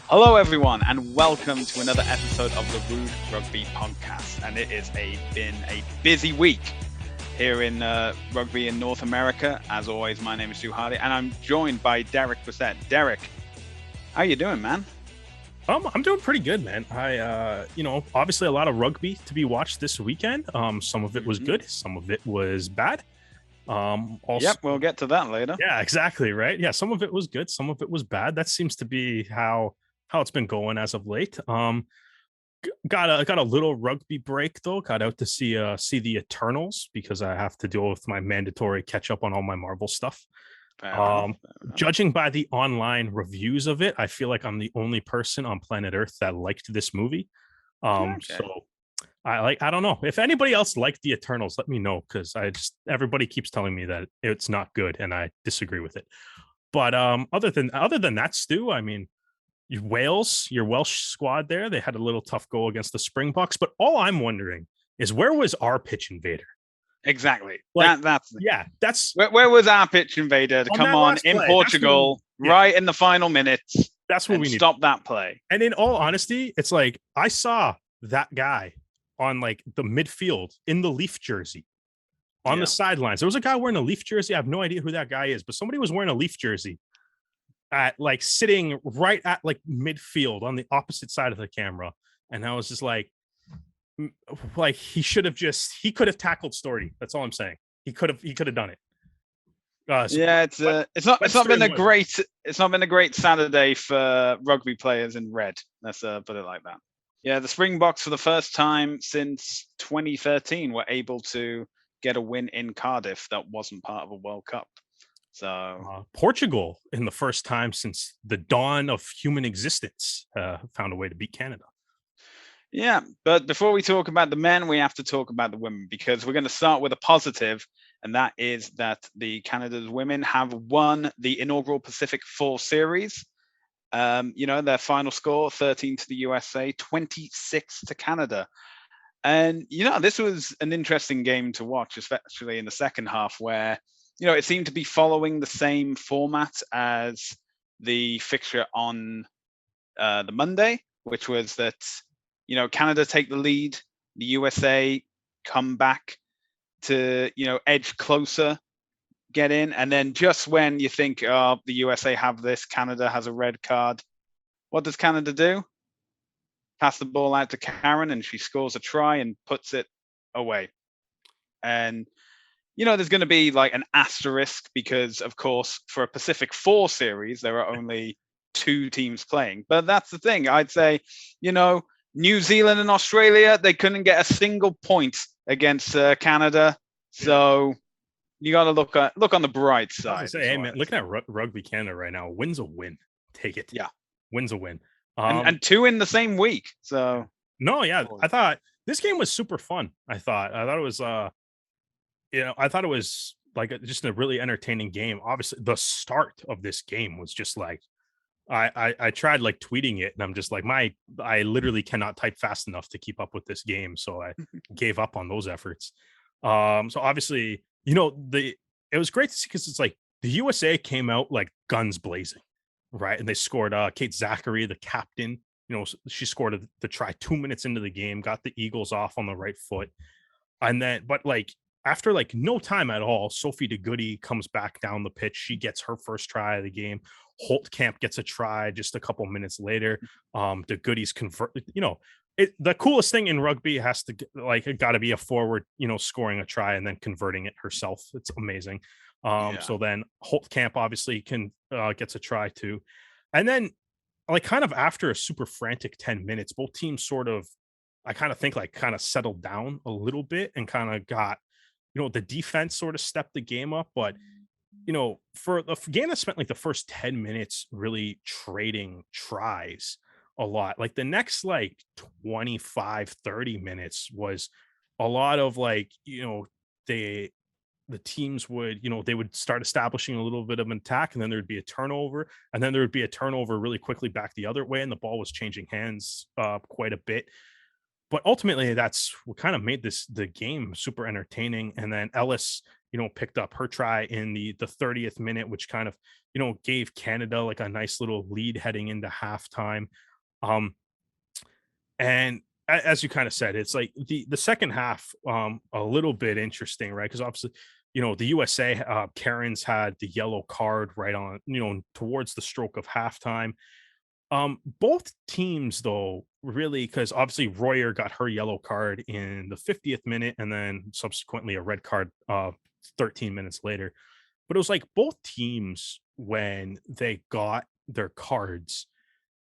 Hello, everyone, and welcome to another episode of the Rouge Rugby podcast. And it has been a busy week here in rugby in North America. As always, my name is Stu Hardy, and I'm joined by Derek Brissett. Derek, how you doing, man? I'm doing pretty good, man. Obviously a lot of rugby to be watched this weekend. Some of it was good, some of it was bad. Yep, we'll get to that later. Yeah, exactly, right. Yeah, some of it was good, some of it was bad. That seems to be how it's been going as of late. Got a little rugby break though. Got out to see the Eternals because I have to deal with my mandatory catch up on all my Marvel stuff. Fair enough. Judging by the online reviews of it, I feel like I'm the only person on planet Earth that liked this movie. Okay. So I don't know if anybody else liked the Eternals. Let me know, because everybody keeps telling me that it's not good, and I disagree with it. But other than that, Stu, I mean, your Welsh squad there, they had a little tough go against the Springboks. But all I'm wondering is, where was our pitch invader? Exactly. Like, that's where was our pitch invader to come on in play. Portugal right in the final minutes? That's what we need. Stop that play. And in all honesty, it's like I saw that guy on like the midfield in the Leaf jersey on the sidelines. There was a guy wearing a Leaf jersey. I have no idea who that guy is, but somebody was wearing a Leaf jersey at like sitting right at like midfield on the opposite side of the camera. And I was just like he could have tackled Storty. That's all I'm saying. He could have done it. It's not been a great Saturday for rugby players in red. Let's put it like that. Yeah, the Springboks for the first time since 2013 were able to get a win in Cardiff that wasn't part of a World Cup. So Portugal, in the first time since the dawn of human existence, found a way to beat Canada. Yeah, but before we talk about the men, we have to talk about the women, because we're going to start with a positive, and that is that the Canada's women have won the inaugural Pacific 4 series. Their final score, 13 to the USA, 26 to Canada. And, this was an interesting game to watch, especially in the second half, where, it seemed to be following the same format as the fixture on the Monday, which was that, Canada take the lead, the USA come back to, edge closer, get in, and then just when you think, the USA have this, Canada has a red card, what does Canada do? Pass the ball out to Karen, and she scores a try and puts it away. And, there's going to be like an asterisk because, of course, for a Pacific 4 series, there are only 2 teams playing. But that's the thing. I'd say, New Zealand and Australia, they couldn't get a single point against Canada. So you got to look on the bright side. Hey, man, looking at Rugby Canada right now, win's a win. Take it. Yeah. Win's a win. And 2 in the same week. So no, yeah. I thought this game was super fun. I thought it was like just a really entertaining game. Obviously, the start of this game was just like, I tried like tweeting it, and I'm just like, I literally cannot type fast enough to keep up with this game, so I gave up on those efforts. So obviously, it was great to see, because it's like the USA came out like guns blazing, right? And they scored. Kate Zachary, the captain, she scored the try 2 minutes into the game, got the Eagles off on the right foot, and then but like after like no time at all, Sophie de Goody comes back down the pitch. She gets her first try of the game. Holtkamp gets a try just a couple minutes later. De Goody's convert. The coolest thing in rugby has to got to be a forward, scoring a try and then converting it herself. It's amazing. So then Holtkamp obviously gets a try too, and then like kind of after a super frantic 10 minutes, both teams sort of, I kind of think like kind of settled down a little bit and kind of got, the defense sort of stepped the game up. But, for the game that spent like the first 10 minutes really trading tries a lot, like the next like 25-30 minutes was a lot of like, the teams would, they would start establishing a little bit of an attack, and then there'd be a turnover, and then there would be a turnover really quickly back the other way, and the ball was changing hands quite a bit. But ultimately, that's what kind of made the game super entertaining. And then Ellis, picked up her try in the 30th minute, which kind of, gave Canada like a nice little lead heading into halftime. Um, and as you kind of said, it's like the second half a little bit interesting, right? Because obviously, the USA Karen's had the yellow card right on, towards the stroke of halftime. Both teams though, really, because obviously Royer got her yellow card in the 50th minute and then subsequently a red card 13 minutes later. But it was like both teams when they got their cards,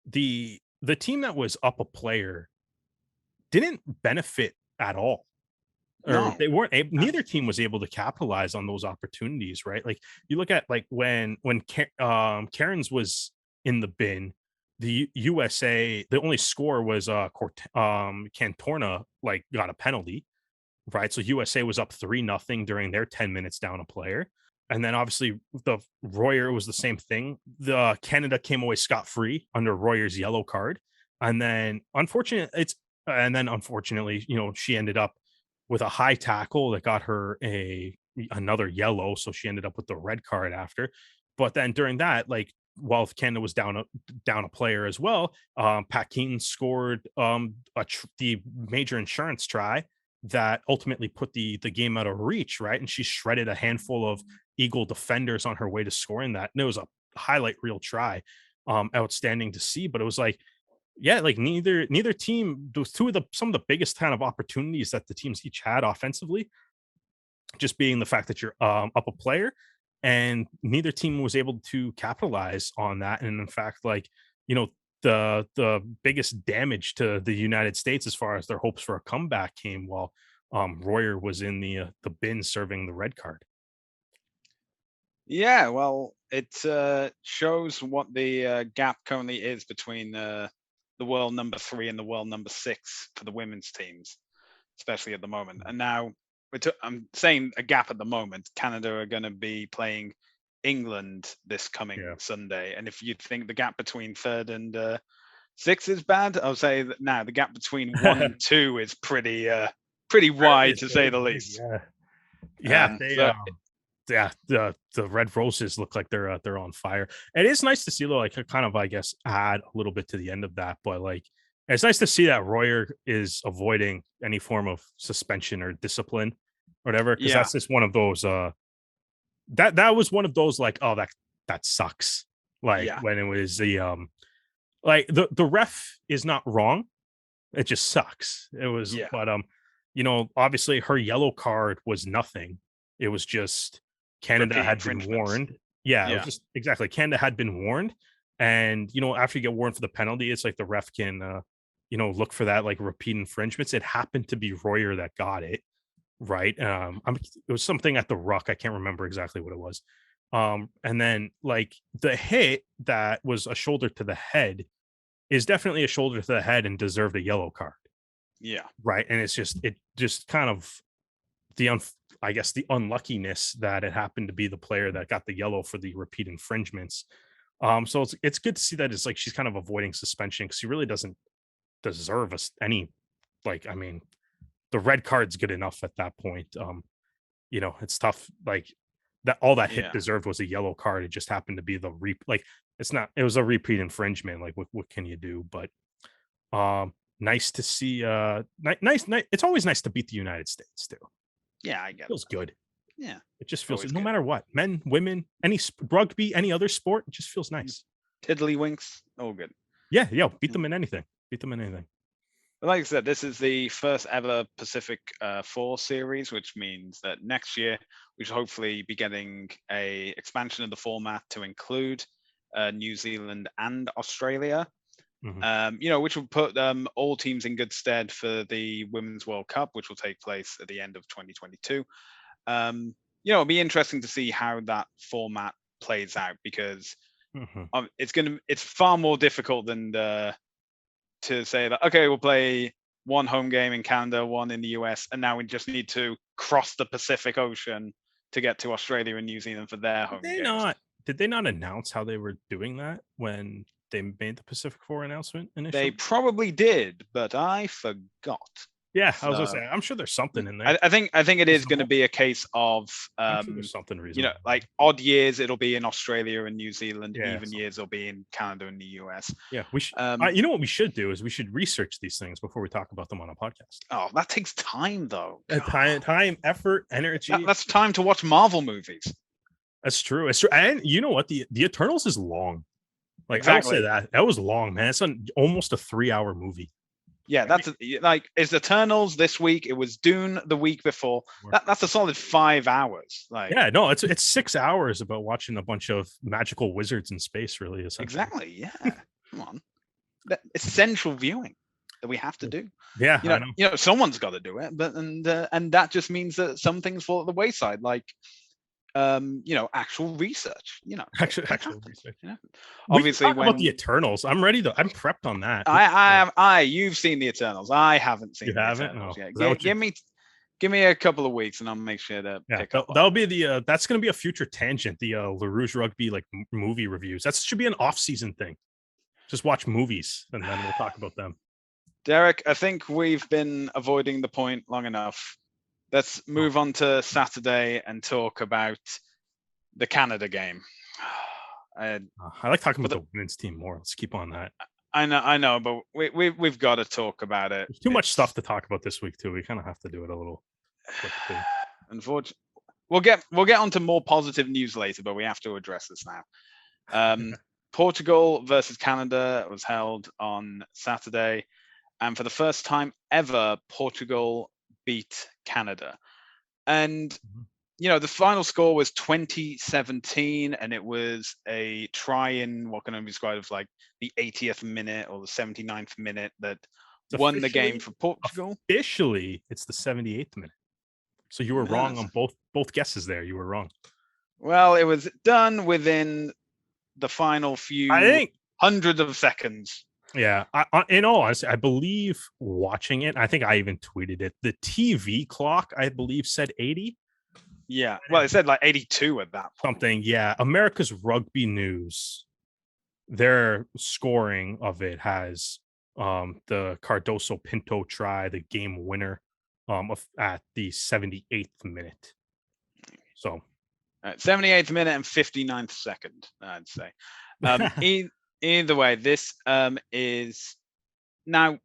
the team that was up a player didn't benefit at all. Or No. they weren't able, neither team was able to capitalize on those opportunities, right? Like you look at like when Karen's was in the bin, the USA, the only score was Cantorna like got a penalty, right? So USA was up 3-0 during their 10 minutes down a player. And then obviously the Royer was the same thing. The Canada came away scot-free under Royer's yellow card. And then unfortunately, she ended up with a high tackle that got her another yellow. So she ended up with the red card after. But then during that, like while Canada was down a player as well, Pat Keaton scored the major insurance try that ultimately put the game out of reach, right? And she shredded a handful of Eagle defenders on her way to scoring that. And it was a highlight reel try. Outstanding to see. But it was like, yeah, like neither team, those some of the biggest kind of opportunities that the teams each had offensively, just being the fact that you're up a player, and neither team was able to capitalize on that. And in fact, like, the biggest damage to the United States as far as their hopes for a comeback came while Royer was in the bin serving the red card. Yeah, well, it shows what the gap currently is between the world number 3 and the world number 6 for the women's teams, especially at the moment. And now I'm saying a gap at the moment. Canada are going to be playing England this coming Yeah. Sunday, and if you think the gap between 3rd and 6 is bad, I'll say that now the gap between 1 and 2 is pretty wide, to say the least. Yeah. Yeah, So yeah, the red roses look like they're on fire. It is nice to see though, like kind of, I guess, add a little bit to the end of that, but like it's nice to see that Royer is avoiding any form of suspension or discipline or whatever, because yeah, that's just one of those that was one of those like, oh, that sucks. Like yeah, when it was like the ref is not wrong. It just sucks. It was, yeah, but obviously her yellow card was nothing. It was just Canada repeat had been infringements. warned. Yeah, it was Yeah, just exactly Canada had been warned. And after you get warned for the penalty, it's like the ref can look for that like repeat infringements. It happened to be Royer that got it, right? It was something at the ruck. I can't remember exactly what it was. And then like the hit that was a shoulder to the head is definitely a shoulder to the head and deserved a yellow card, yeah, right? And it just kind of I guess the unluckiness that it happened to be the player that got the yellow for the repeat infringements. So it's good to see that it's like she's kind of avoiding suspension because she really doesn't deserve us any, like, I mean, the red card's good enough at that point. It's tough, like that all that hit yeah. deserved was a yellow card. It just happened to be like it was a repeat infringement. Like what can you do? But nice to see nice, it's always nice to beat the United States too. Yeah, I get Feels that. good. Yeah, It just feels always good. No good. matter what, men, women, rugby, any other sport, it just feels nice. Tiddlywinks, all good. Yeah, yeah, beat Yeah. them in anything. Beat them in anything. But like I said, this is the first ever Pacific 4 series, which means that next year we should hopefully be getting a expansion of the format to include New Zealand and Australia. Mhm. Which will put all teams in good stead for the Women's World Cup, which will take place at the end of 2022. It'll be interesting to see how that format plays out because Mhm. it's far more difficult than to say that, okay, we'll play one home game in Canada, one in the US, and now we just need to cross the Pacific Ocean to get to Australia and New Zealand for their Did home they games. not did they not announce how they were doing that when they made the Pacific 4 announcement They initially? probably did, but I forgot. Yeah, I was gonna So say, I'm sure there's something in there. I think it is going to be a case of I'm sure there's something reasonable. like odd years it'll be in Australia and New Zealand, Yeah, even years it'll be in Canada and the US. Yeah, we should. You know what we should do is we should research these things before we talk about them on a podcast. Oh, that takes time though. Time, effort, energy. That's time to watch Marvel movies. That's true. It's true. And you know what? The Eternals is long. Like exactly. I will say that was long, man. It's almost a 3-hour movie. Yeah, that's like it's Eternals this week. It was Dune the week before. That's a solid 5 hours. Like, yeah, no, it's 6 hours about watching a bunch of magical wizards in space. Really, exactly. Yeah, come on, it's essential viewing that we have to do. Yeah, you know, someone's got to do it, but and that just means that some things fall at the wayside, like actual research. Actual research. Obviously, about the Eternals, I'm prepped on that. You've seen the Eternals. I haven't seen. You the haven't? Eternals No. yet. Give me a couple of weeks, and I'll make sure to pick up. That'll be the. That's going to be a future tangent. The Rouge Rugby like movie reviews. That should be an off-season thing. Just watch movies, and then we'll talk about them. Derek, I think we've been avoiding the point long enough. Let's move on to Saturday and talk about the Canada game. I like talking about the women's team more. Let's keep on that. I know, but we've got to talk about it. There's too much stuff to talk about this week too. We kind of have to do it a little quickly. Unfortunately, we'll get onto more positive news later, but we have to address this now. Portugal versus Canada was held on Saturday, and for the first time ever, Portugal beat Canada. And the final score was 20-17, and it was a try in what can only be described as like the 80th minute or the 79th minute that won the game for Portugal. Officially, it's the 78th minute. So you were wrong on both guesses there. You were wrong. Well, it was done within the final few hundreds of seconds. Yeah, in all honesty, I believe watching it, I think I even tweeted it. The TV clock, I believe, said 80. Yeah, well, it said like 82 at that point. Something, yeah. America's Rugby News, their scoring of it has the Cardoso Pinto try, the game winner, at the 78th minute. So, 78th minute and 59th second, I'd say. Either way, this is now.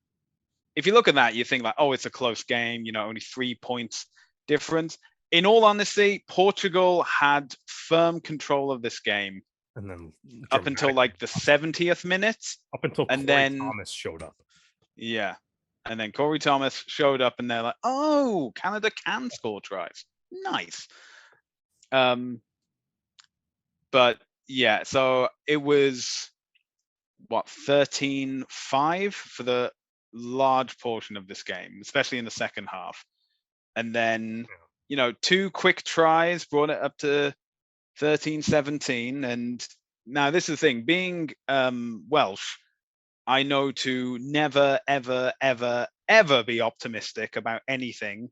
If you look at that, you think like, oh, it's a close game. Only 3 points difference. In all honesty, Portugal had firm control of this game, and then up until like the 70th minute. Up until Corey Thomas showed up. Yeah, and then Corey Thomas showed up, and they're like, oh, Canada can score tries. Nice. But yeah, so it was 13-5 for the large portion of this game, especially in the second half. And then, 2 quick tries brought it up to 13-17. And now this is the thing, being Welsh, I know to never, ever, ever, ever be optimistic about anything.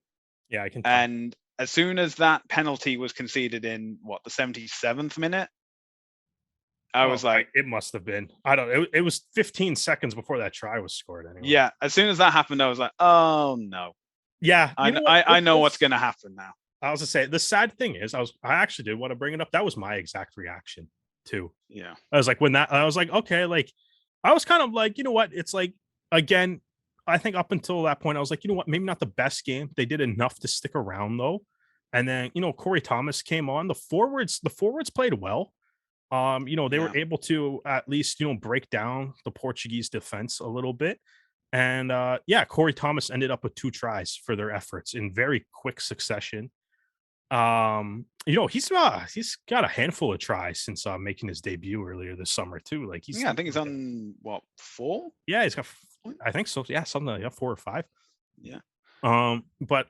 Yeah, I can. And as soon as that penalty was conceded in the 77th minute, I was like, it must have been. I don't know. It was 15 seconds before that try was scored. Anyway. Yeah, as soon as that happened, I was like, oh no. Yeah, I know what's going to happen now. I was to say the sad thing is, I actually did want to bring it up. That was my exact reaction too. Yeah, I was like, I was like, okay, like I was kind of like, you know what? It's like, again, I think up until that point, I was like, you know what? Maybe not the best game. They did enough to stick around though. And then Corey Thomas came on. The forwards played well. They were able to at least, break down the Portuguese defense a little bit. And Corey Thomas ended up with 2 tries for their efforts in very quick succession. He's got a handful of tries since making his debut earlier this summer too. Like I think he's on 4? Yeah, he's got, I think so. Yeah, something like 4 or 5. Yeah. But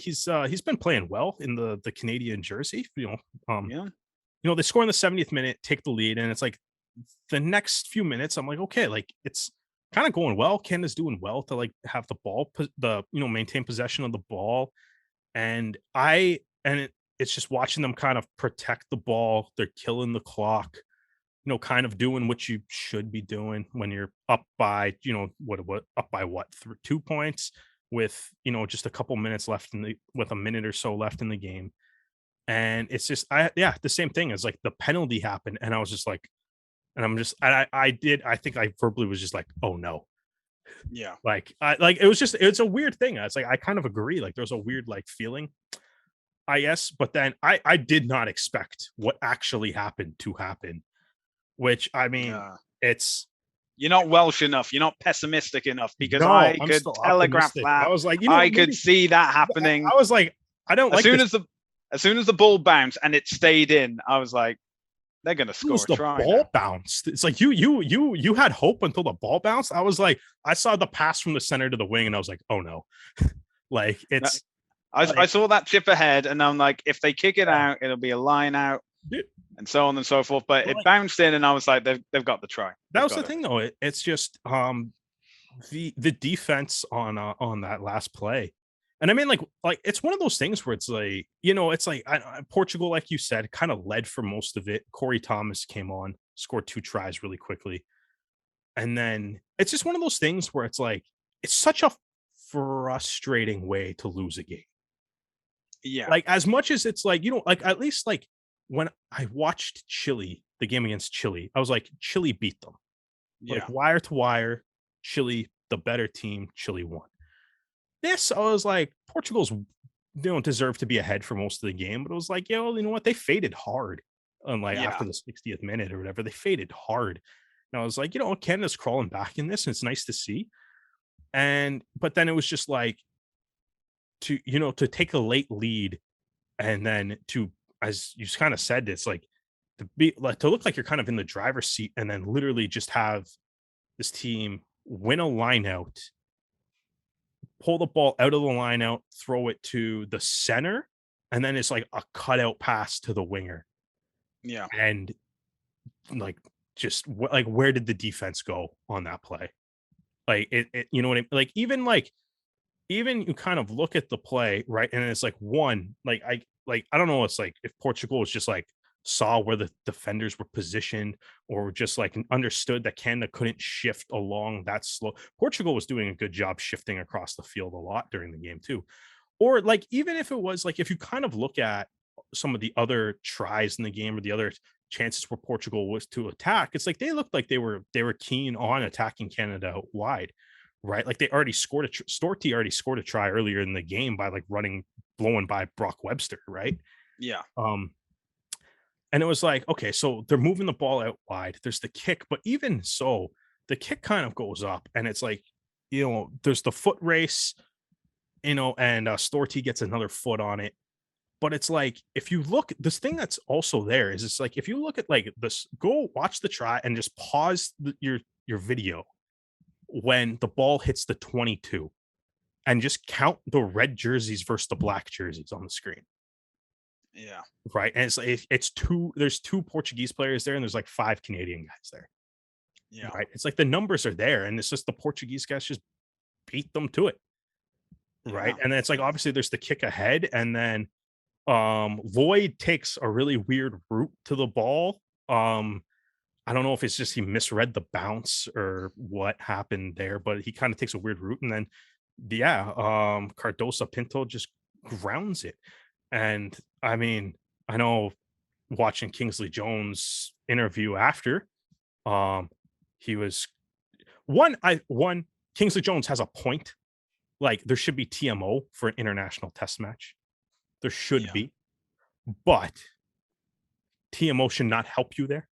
he's been playing well in the Canadian jersey. They score in the 70th minute, take the lead, and it's like the next few minutes, I'm like, okay, like it's kind of going well. Canada's doing well to like have the ball, maintain possession of the ball, and it's just watching them kind of protect the ball. They're killing the clock, kind of doing what you should be doing when you're up by, up by 2 points. with, just a couple minutes left with a minute or so left in the game. And it's just, the same thing as like the penalty happened. And I was just like, and I'm just, I think I verbally was just like, oh no. Yeah. It's a weird thing. It's like, I kind of agree. Like there's a weird like feeling, I guess. But then I did not expect what actually happened to happen, which I mean, it's, you're not Welsh enough. You're not pessimistic enough, because no, I I'm could still telegraph optimistic. that. I was like, I could see that happening. I was like, I don't like this. As soon as the ball bounced and it stayed in, I was like, they're gonna score a try. The ball bounced. It's like you had hope until the ball bounced. I was like, I saw the pass from the center to the wing, and I was like, oh no. Like it's I saw that chip ahead, and I'm like, if they kick it out, it'll be a line out, and so on and so forth. But it bounced in, and I was like, they've got the try. That was the thing, though. It's just the defense on that last play. And I mean, like it's one of those things where it's like, it's like Portugal, like you said, kind of led for most of it. Corey Thomas came on, scored 2 tries really quickly. And then it's just one of those things where it's like, it's such a frustrating way to lose a game. Yeah. Like as much as it's like, like at least like when I watched Chile, the game against Chile, I was like, Chile beat them. Yeah. Like wire to wire, Chile, the better team, Chile won. This, I was like, Portugal's don't deserve to be ahead for most of the game, but it was like, you know what? They faded hard. After the 60th minute or whatever, they faded hard. And I was like, Canada's crawling back in this, and it's nice to see. But then it was just like to take a late lead, and then to, as you kind of said, it's like to look like you're kind of in the driver's seat, and then literally just have this team win a line out, pull the ball out of the line out, throw it to the center, and then it's like a cutout pass to the winger. Yeah. And like, just like, where did the defense go on that play? Like it you know what I mean? Even you kind of look at the play, right? And it's like I don't know. It's like if Portugal was just like saw where the defenders were positioned, or just like understood that Canada couldn't shift along that slow. Portugal was doing a good job shifting across the field a lot during the game too. Or like, even if it was like, if you kind of look at some of the other tries in the game, or the other chances where Portugal was to attack, it's like they looked like they were keen on attacking Canada out wide, right? Like they already scored Storti already scored a try earlier in the game by like blowing by Brock Webster, right? Yeah. And it was like, okay, so they're moving the ball out wide. There's the kick, but even so, the kick kind of goes up, and it's like, there's the foot race, and Storti gets another foot on it. But it's like, if you look, this thing that's also there is, it's like, if you look at like this, go watch the try and just pause your video when the ball hits the 22, and just count the red jerseys versus the black jerseys on the screen. Yeah. Right. And it's there's 2 Portuguese players there, and there's like 5 Canadian guys there. Yeah. Right. It's like the numbers are there, and it's just the Portuguese guys just beat them to it. Right. And then it's like, obviously there's the kick ahead, and then Lloyd takes a really weird route to the ball. I don't know if it's just he misread the bounce or what happened there, but he kind of takes a weird route, and then Cardoso Pinto just grounds it. And I mean, I know watching Kingsley Jones interview after, he was Kingsley Jones has a point. Like, there should be TMO for an international test match. There should be, but TMO should not help you there.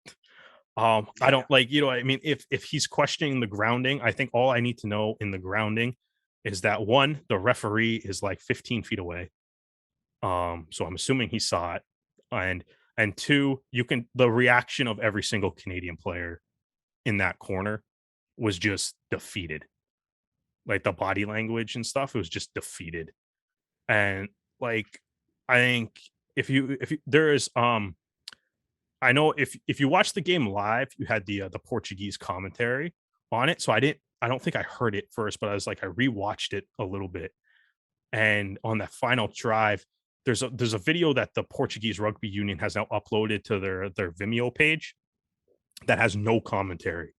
I don't like, I mean, if he's questioning the grounding, I think all I need to know in the grounding is that, 1, the referee is like 15 feet away. So I'm assuming he saw it, and 2, the reaction of every single Canadian player in that corner was just defeated. Like the body language and stuff, it was just defeated. And like, I think if there is, I know if you watch the game live, you had the Portuguese commentary on it. So I don't think I heard it first, but I was like, I rewatched it a little bit. And on that final drive, there's a video that the Portuguese Rugby Union has now uploaded to their Vimeo page that has no commentary,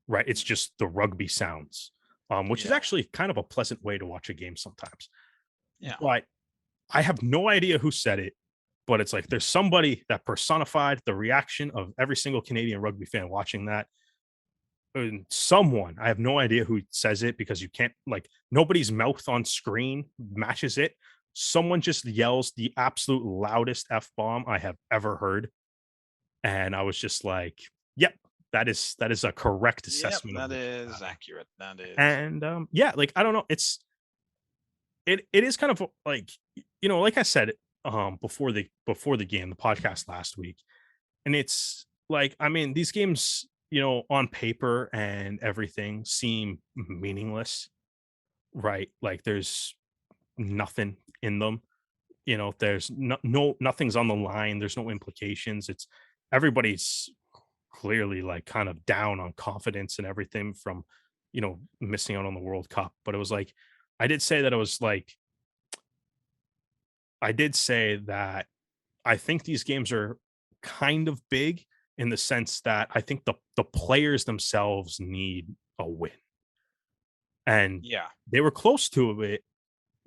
right? It's just the rugby sounds. which is Yeah. actually kind of a pleasant way to watch a game sometimes. Yeah. But I have no idea who said it, but it's like there's somebody that personified the reaction of every single Canadian rugby fan watching that. And someone, I have no idea who says it because you can't, like, nobody's mouth on screen matches it. Someone just yells the absolute loudest F bomb I have ever heard. And I was just like, yep, that is a correct Yep, assessment of that this. is accurate. That is. And yeah, like I don't know, it is kind of like, like I said before the game, the podcast last week, and it's like, I mean, these games, on paper and everything seem meaningless, right? Like there's nothing in them. There's nothing's on the line. There's no implications. It's everybody's clearly like kind of down on confidence and everything from, missing out on the World Cup. But it was like, I did say that it was like, I did say that I think these games are kind of big in the sense that I think the players themselves need a win. And Yeah. they were close to it.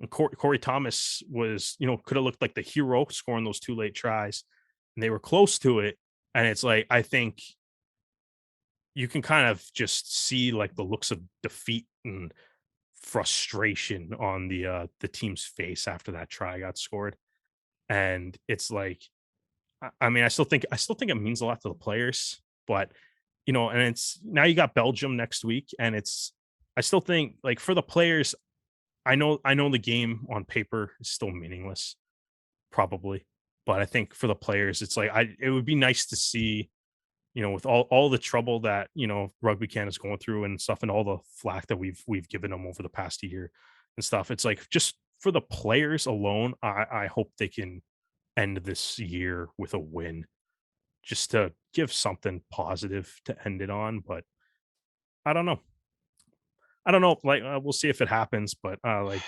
And Corey Thomas was, could have looked like the hero scoring those two late tries. And they were close to it. And it's like, I think you can kind of just see like the looks of defeat and frustration on the team's face after that try got scored. And it's like, I mean, I still think it means a lot to the players, but and it's now you got Belgium next week, and I still think like for the players, I know the game on paper is still meaningless, probably, but I think for the players, it's like it would be nice to see, with all the trouble that Rugby Canada's going through and stuff, and all the flack that we've given them over the past year and stuff. It's like just for the players alone, I hope they can end this year with a win, just to give something positive to end it on. But I don't know. I don't know. Like we'll see if it happens. But like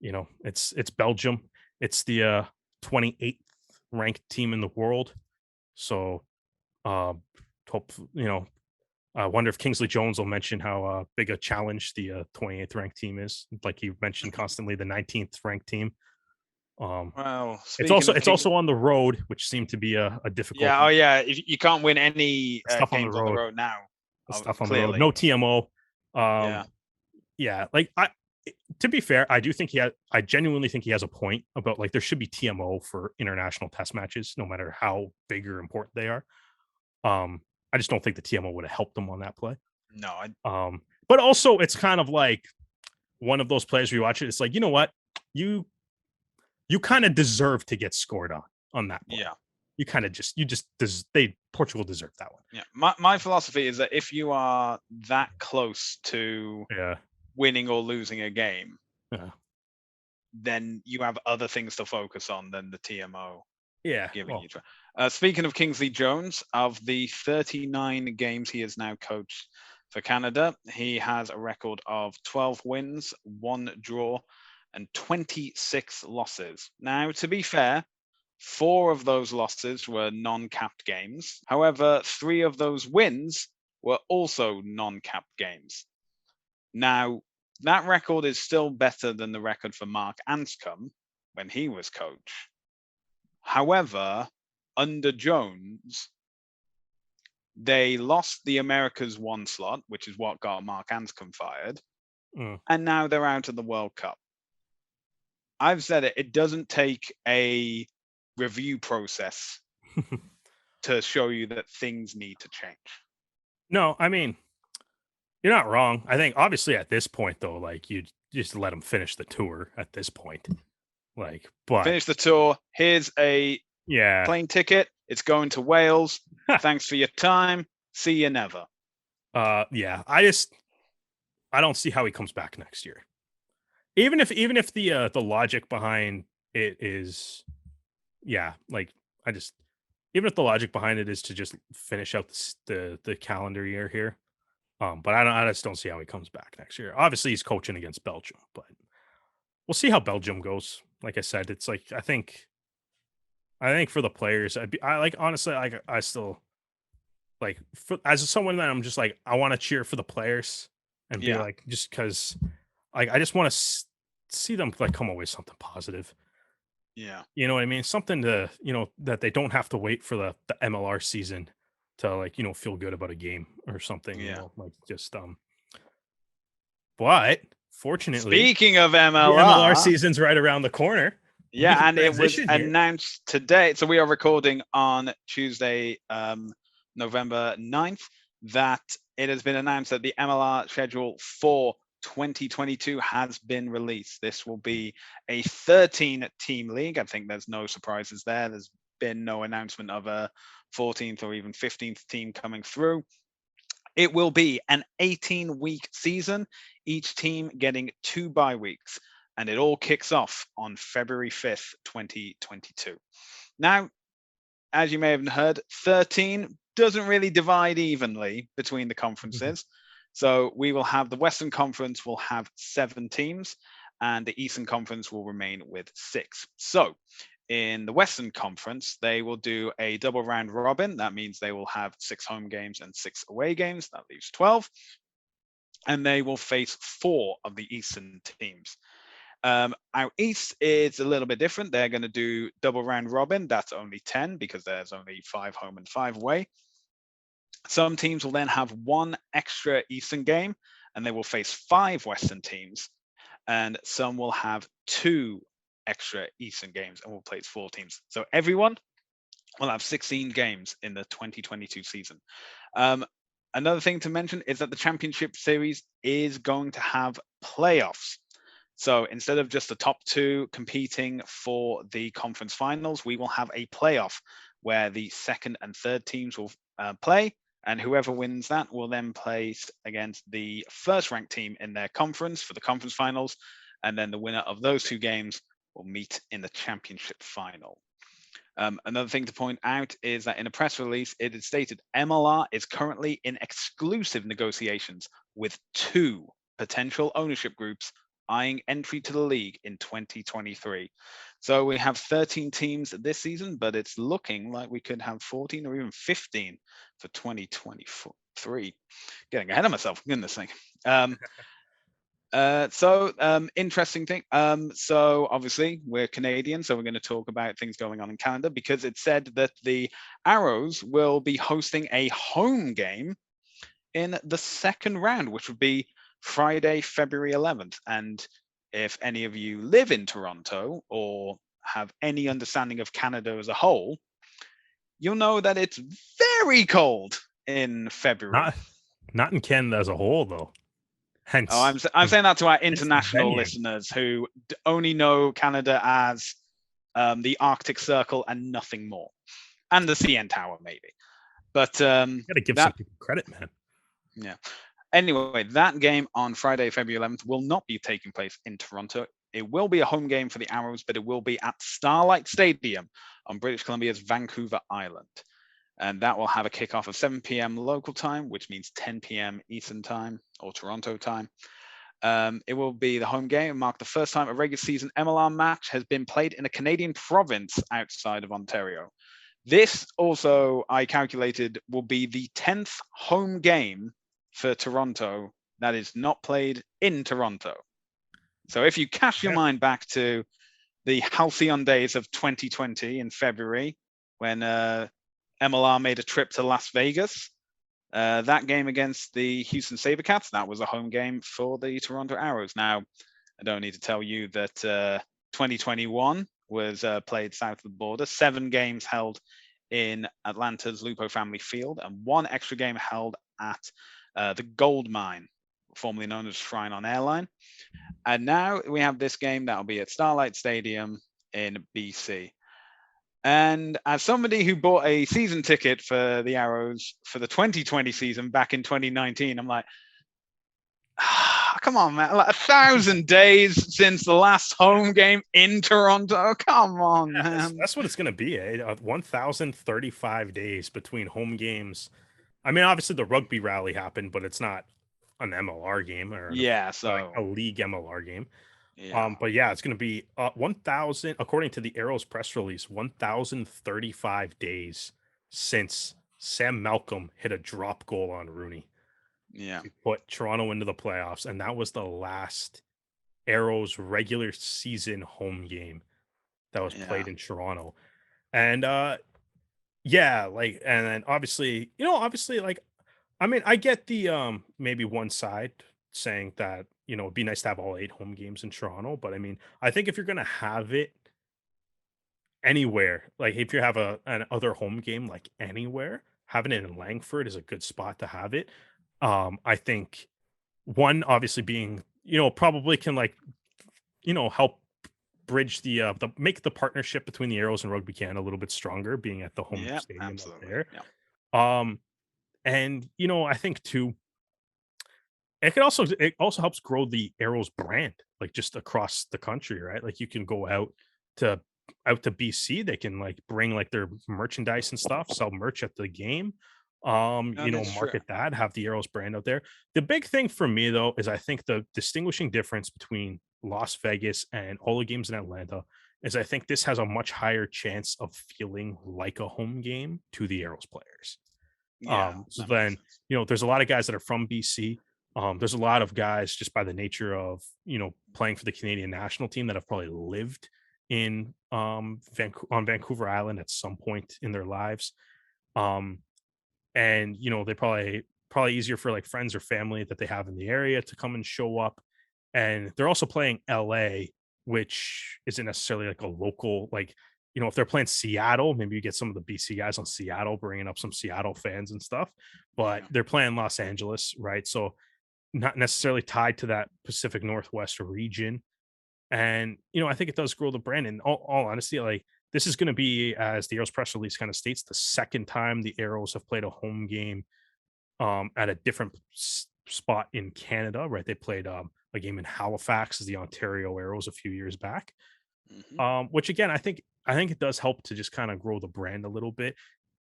it's Belgium. It's the 28th ranked team in the world. So uh, hope I wonder if Kingsley Jones will mention how big a challenge the 28th ranked team is. Like he mentioned constantly, the 19th ranked team. Well, It's speaking also of it's also on the road, which seemed to be a difficult yeah, oh yeah, you can't win any stuff on the games on the road. road now. Stuff on the road. Clearly. No TMO. Yeah. Yeah, like to be fair, I genuinely think he has a point about like there should be TMO for international test matches, no matter how big or important they are. I just don't think the TMO would have helped them on that play. No, But also it's kind of like one of those plays where you watch it, it's like, you know what? You kind of deserve to get scored on that play. yeah. You kind of Portugal deserved that one. Yeah. My philosophy is that if you are that close to Yeah. winning or losing a game, Yeah. then you have other things to focus on than the TMO Yeah. giving Well, you. Speaking of Kingsley Jones, of the 39 games he has now coached for Canada, he has a record of 12 wins, 1 draw, and 26 losses. Now, to be fair, 4 of those losses were non-capped games. However, 3 of those wins were also non-capped games. Now, that record is still better than the record for Mark Anscombe when he was coach. However, under Jones, they lost the Americas 1 slot, which is what got Mark Anscombe fired, and now they're out of the World Cup. I've said it doesn't take a review process to show you that things need to change. No, I mean, you're not wrong. I think obviously at this point though, like you just let them finish the tour at this point. Like, but finish the tour. Here's a plane ticket. It's going to Wales. Thanks for your time. See you never. Yeah. I don't see how he comes back next year. Even if the logic behind it is, like even if the logic behind it is to just finish out the calendar year here, but I just don't see how he comes back next year. Obviously, he's coaching against Belgium, but we'll see how Belgium goes. Like I said, it's like I think for the players, honestly, I still like as someone that I'm just like I want to cheer for the players. and be like, just because I just want to see them like come away with something positive. Yeah. You know what I mean? Something to, that they don't have to wait for the MLR season to like, feel good about a game or something, Yeah. like just but fortunately Speaking of the MLR MLR, season's right around the corner. We yeah, can and it was transition here. announced today. So we are recording on Tuesday, November 9th, that it has been announced that the MLR schedule for 2022 has been released. This will be a 13-team league. I think there's no surprises there. There's been no announcement of a 14th or even 15th team coming through. It will be an 18-week season, each team getting 2 bye weeks, and it all kicks off on February 5th, 2022. Now, as you may have heard, 13 doesn't really divide evenly between the conferences. So we will have the Western Conference will have 7 teams, and the Eastern Conference will remain with 6. So in the Western Conference, they will do a double round robin. That means they will have 6 home games and 6 away games. That leaves 12. And they will face 4 of the Eastern teams. Out East is a little bit different. They're going to do double round robin. That's only 10 because there's only 5 home and 5 away. Some teams will then have 1 extra Eastern game, and they will face 5 Western teams. And some will have 2 extra Eastern games and will play 4 teams. So everyone will have 16 games in the 2022 season. Another thing to mention is that the Championship Series is going to have playoffs. So instead of just the top 2 competing for the conference finals, we will have a playoff where the second and third teams will play, and whoever wins that will then play against the first ranked team in their conference for the conference finals, and then the winner of those 2 games will meet in the championship final. Another thing to point out is that in a press release, it is stated MLR is currently in exclusive negotiations with 2 potential ownership groups eyeing entry to the league in 2023. So we have 13 teams this season, but it's looking like we could have 14 or even 15 for 2023. Getting ahead of myself, goodness sake. Interesting thing. So obviously we're Canadian, so we're going to talk about things going on in Canada, because it said that the Arrows will be hosting a home game in the second round, which would be Friday, February 11th. And if any of you live in Toronto or have any understanding of Canada as a whole, you'll know that it's very cold in February. Not in Canada as a whole, though. Hence, I'm saying that to our international listeners who only know Canada as the Arctic Circle and nothing more, and the CN Tower maybe. But you gotta give some people credit, man. Yeah. Anyway, that game on Friday, February 11th, will not be taking place in Toronto. It will be a home game for the Arrows, but it will be at Starlight Stadium on British Columbia's Vancouver Island. And that will have a kickoff of 7 p.m. local time, which means 10 p.m. Eastern time or Toronto time. It will be the home game and mark the first time a regular season MLR match has been played in a Canadian province outside of Ontario. This also, I calculated, will be the 10th home game for Toronto that is not played in Toronto. So if you cast your mind back to the halcyon days of 2020 in February, when MLR made a trip to Las Vegas, that game against the Houston SaberCats, that was a home game for the Toronto Arrows. Now, I don't need to tell you that 2021 was played south of the border, 7 games held in Atlanta's Lupo Family Field, and 1 extra game held at the Gold Mine, formerly known as Shrine on Airline. And now we have this game that will be at Starlight Stadium in BC. And as somebody who bought a season ticket for the Arrows for the 2020 season back in 2019, I'm like, come on, man. Like 1,000 days since the last home game in Toronto. Come on, man. That's what it's going to be. 1,035 days between home games. I mean, obviously the rugby rally happened, but it's not an MLR game or a league MLR game. Yeah. But yeah, it's going to be 1,000, according to the Arrows press release, 1,035 days since Sam Malcolm hit a drop goal on Rooney. Yeah. to put Toronto into the playoffs, and that was the last Arrows regular season home game that was Yeah. played in Toronto. And yeah, like, and then obviously, obviously, like, I mean, I get the maybe one side saying that, it'd be nice to have all 8 home games in Toronto, but I mean, I think if you're gonna have it anywhere, like if you have an other home game like anywhere, having it in Langford is a good spot to have it. I think one obviously being, probably can like, help bridge the make the partnership between the Arrows and Rugby Canada a little bit stronger, being at the home Yeah. stadium up Absolutely. there. Yeah. Um, and I think too, it also helps grow the Arrows brand, like just across the country, right? Like you can go to to BC, they can like bring like their merchandise and stuff, sell merch at the game. That is true. Market that, have the Arrows brand out there. The big thing for me though is I think the distinguishing difference between Las Vegas and all the games in Atlanta is I think this has a much higher chance of feeling like a home game to the Arrows players. Yeah. So That makes then, sense. there's a lot of guys that are from BC. There's a lot of guys just by the nature of, playing for the Canadian national team that have probably lived in on Vancouver Island at some point in their lives. Um, and they probably easier for like friends or family that they have in the area to come and show up. And they're also playing LA, which isn't necessarily like a local, like, if they're playing Seattle, maybe you get some of the BC guys on Seattle bringing up some Seattle fans and stuff, but Yeah. they're playing Los Angeles, right? So not necessarily tied to that Pacific Northwest region. And, I think it does grow the brand. And all honesty, like this is going to be, as the Arrows press release kind of states, the second time the Arrows have played a home game at a different spot in Canada, right? They played a game in Halifax as the Ontario Arrows a few years back. Hmm. Which again, I think it does help to just kind of grow the brand a little bit.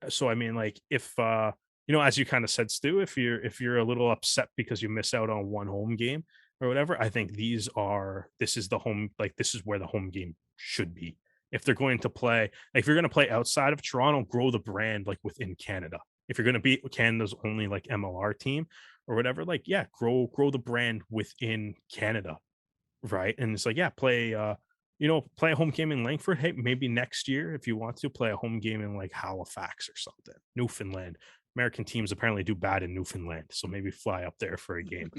So I mean, like if as you kind of said, Stu, if you're a little upset because you miss out on one home game or whatever, I think this is the home, like this is where the home game should be. If they're going to play, like if you're going to play outside of Toronto, grow the brand like within Canada. If you're going to beat Canada's only like MLR team or whatever, like yeah, grow the brand within Canada, right? And it's like, yeah, play a home game in Langford. Hey, maybe next year, if you want to, play a home game in like Halifax or something, Newfoundland. American teams apparently do bad in Newfoundland, so maybe fly up there for a game.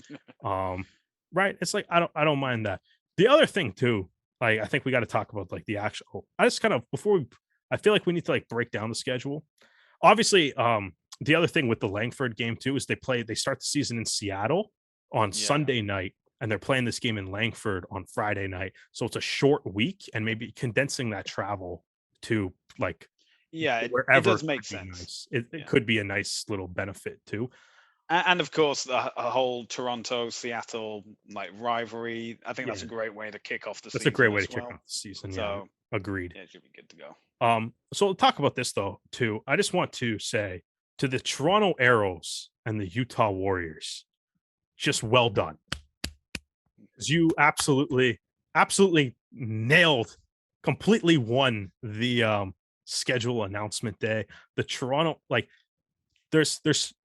Um, right? It's like I don't mind that. The other thing too, like I think we got to talk about like the actual. I just kind of before we, I feel like we need to like break down the schedule. Obviously, the other thing with the Langford game too is they start the season in Seattle on Yeah. Sunday night, and they're playing this game in Langford on Friday night. So it's a short week, and maybe condensing that travel to like Yeah. It wherever does could make be sense. nice. It Yeah. could be a nice little benefit too. And of course, a whole Toronto Seattle like rivalry. I think that's a Yeah, great way to kick off the that's a great season way to as kick well. off the season. Yeah, So agreed. yeah, it should be good to go. So we'll talk about this though too. I just want to say to the Toronto Arrows and the Utah Warriors, just well done. Because you absolutely nailed, completely won the schedule announcement day. The Toronto, like there's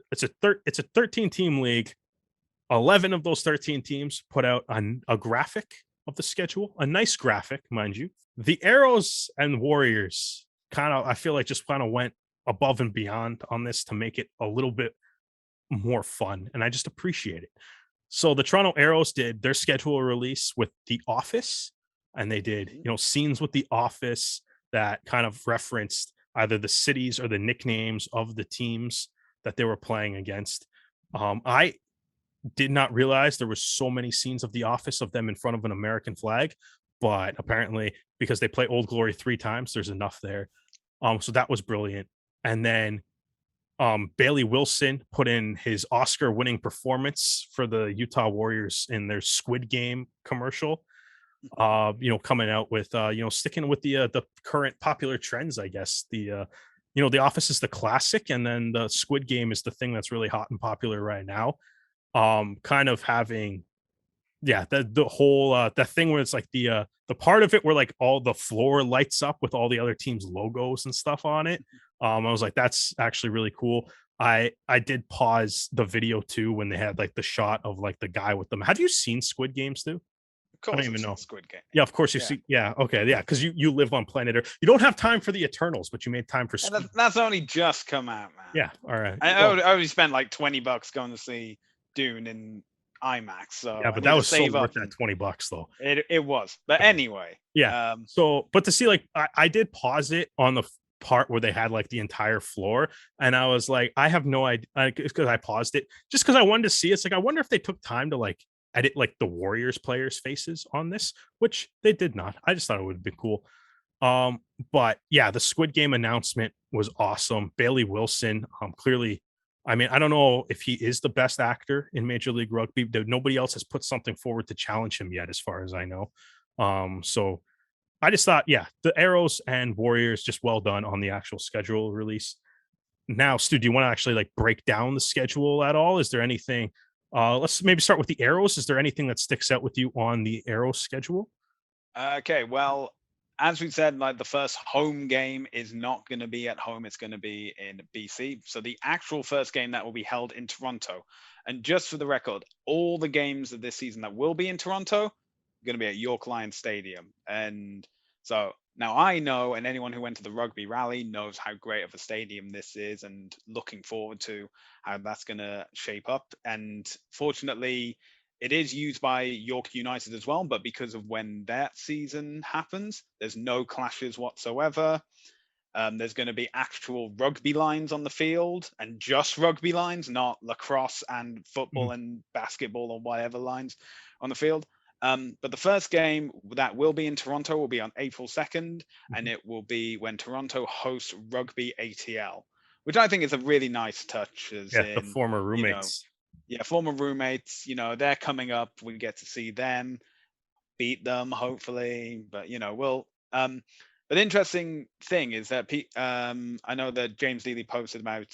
it's a 13 team league. 11 of those 13 teams put out a graphic of the schedule, a nice graphic, mind you. The Arrows and Warriors kind of, I feel like, just kind of went above and beyond on this to make it a little bit more fun. And I just appreciate it. So the Toronto Arrows did their schedule release with The Office, and they did, Hmm. scenes with The Office that kind of referenced either the cities or the nicknames of the teams that they were playing against. I did not realize there was so many scenes of The Office of them in front of an American flag, but apparently because they play Old Glory 3 times, there's enough there. So that was brilliant. And then Bailey Wilson put in his Oscar-winning performance for the Utah Warriors in their Squid Game commercial. Coming out with sticking with the current popular trends, I guess. The Office is the classic, and then the Squid Game is the thing that's really hot and popular right now. Kind of having, yeah, the whole the thing where it's like the part of it where like all the floor lights up with all the other teams logos and stuff on it. I was like, that's actually really cool. I did pause the video too when they had like the shot of like the guy with them. Have you seen Squid Games too? Of I don't course, I've even seen know. Squid Game. Yeah, of course you Yeah. see. Yeah, okay, yeah, because you live on planet Earth. You don't have time for the Eternals, but you made time for And Squid. that's only just come out, man. Yeah, all right. I Well, already spent like $20 going to see Dune in IMAX, so yeah, I but need that to was so save worth up. that And $20 though. it was, but anyway, Yeah. So, but to see like I did pause it on the part where they had like the entire floor, and I was like, I have no idea because I paused it just because I wanted to see. It's like I wonder if they took time to like edit like the Warriors players' faces on this, which they did not. I just thought it would have been cool. But yeah, the Squid Game announcement was awesome. Bailey Wilson, clearly, I mean, I don't know if he is the best actor in Major League Rugby. Nobody else has put something forward to challenge him yet, as far as I know. So I just thought, yeah, the Arrows and Warriors just well done on the actual schedule release. Now, Stu, do you want to actually like break down the schedule at all? Is there anything? Let's maybe start with the Arrows. Is there anything that sticks out with you on the Arrows schedule? okay, well, as we said, like the first home game is not going to be at home; it's going to be in BC. So the actual first game that will be held in Toronto. And just for the record, all the games of this season that will be in Toronto are going to be at York Lions Stadium. And so now I know, and anyone who went to the rugby rally knows how great of a stadium this is, and looking forward to how that's going to shape up. And fortunately, it is used by York United as well, but because of when that season happens, there's no clashes whatsoever. There's going to be actual rugby lines on the field, and just rugby lines, not lacrosse and Mhm. football and basketball or whatever lines on the field. But the first game that will be in Toronto will be on April 2nd, and Mhm. it will be when Toronto hosts Rugby ATL, which I think is a really nice touch, as Yeah, the in, former you know, roommates. yeah, former roommates, they're coming up. We get to see them, beat them, hopefully. But but interesting thing is that I know that James Dealey posted about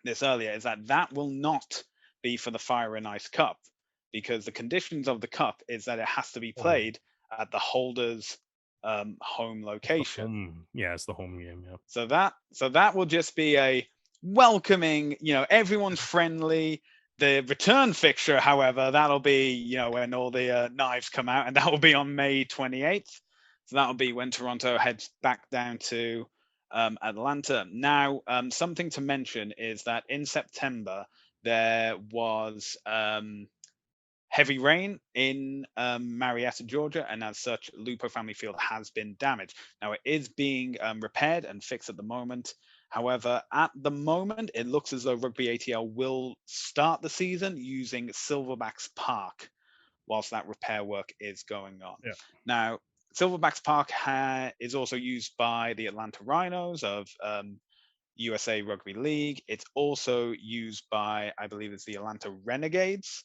this earlier, is that will not be for the Fire and Ice Cup, because the conditions of the cup is that it has to be Oh, played at the holder's home it's the location. home. Yeah, it's the home game. Yeah. So that will just be a welcoming, everyone's friendly. The return fixture, however, that'll be, when all the knives come out, and that will be on May 28th. So that'll be when Toronto heads back down to Atlanta. Now, something to mention is that in September there was heavy rain in Marietta, Georgia, and as such, Lupo Family Field has been damaged. Now, it is being repaired and fixed at the moment. However, at the moment, it looks as though Rugby ATL will start the season using Silverbacks Park whilst that repair work is going on. Yeah. Now, Silverbacks Park is also used by the Atlanta Rhinos of USA Rugby League. It's also used by, I believe, it's the Atlanta Renegades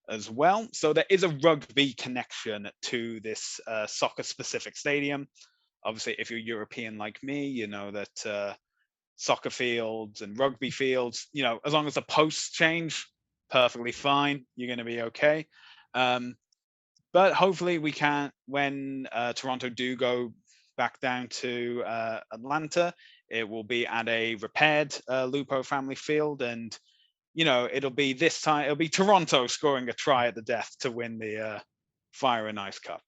as well. So there is a rugby connection to this soccer specific stadium. Obviously, if you're European like me, you know that soccer fields and rugby fields, as long as the posts change, perfectly fine. You're going to be okay. Um, but hopefully we can, when Toronto do go back down to Atlanta, it will be at a repaired Lupo family field, and it'll be this time, it'll be Toronto scoring a try at the death to win the Fire and Ice Cup.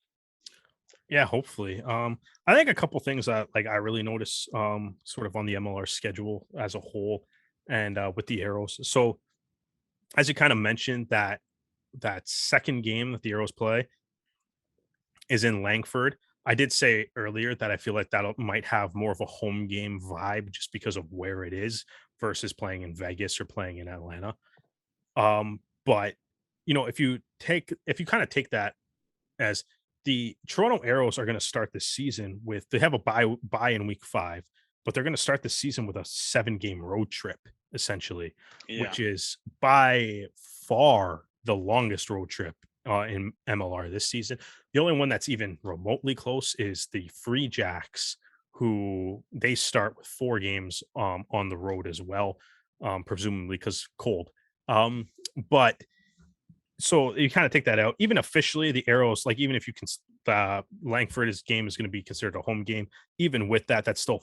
Yeah, hopefully. I think a couple things that like I really notice sort of on the MLR schedule as a whole and with the Arrows. So as you kind of mentioned that second game that the Arrows play is in Langford. I did say earlier that I feel like that might have more of a home game vibe just because of where it is versus playing in Vegas or playing in Atlanta. But if you kind of take that as the Toronto Arrows are going to start this season with they have a bye in week 5, but they're going to start the season with a 7-game road trip essentially, Yeah. which is by far the longest road trip in MLR this season. The only one that's even remotely close is the Free Jacks, who they start with 4 games on the road as well, presumably because cold. But so you kind of take that out. Even officially, the Arrows, like even if you can, Langford's game is going to be considered a home game. Even with that, that's still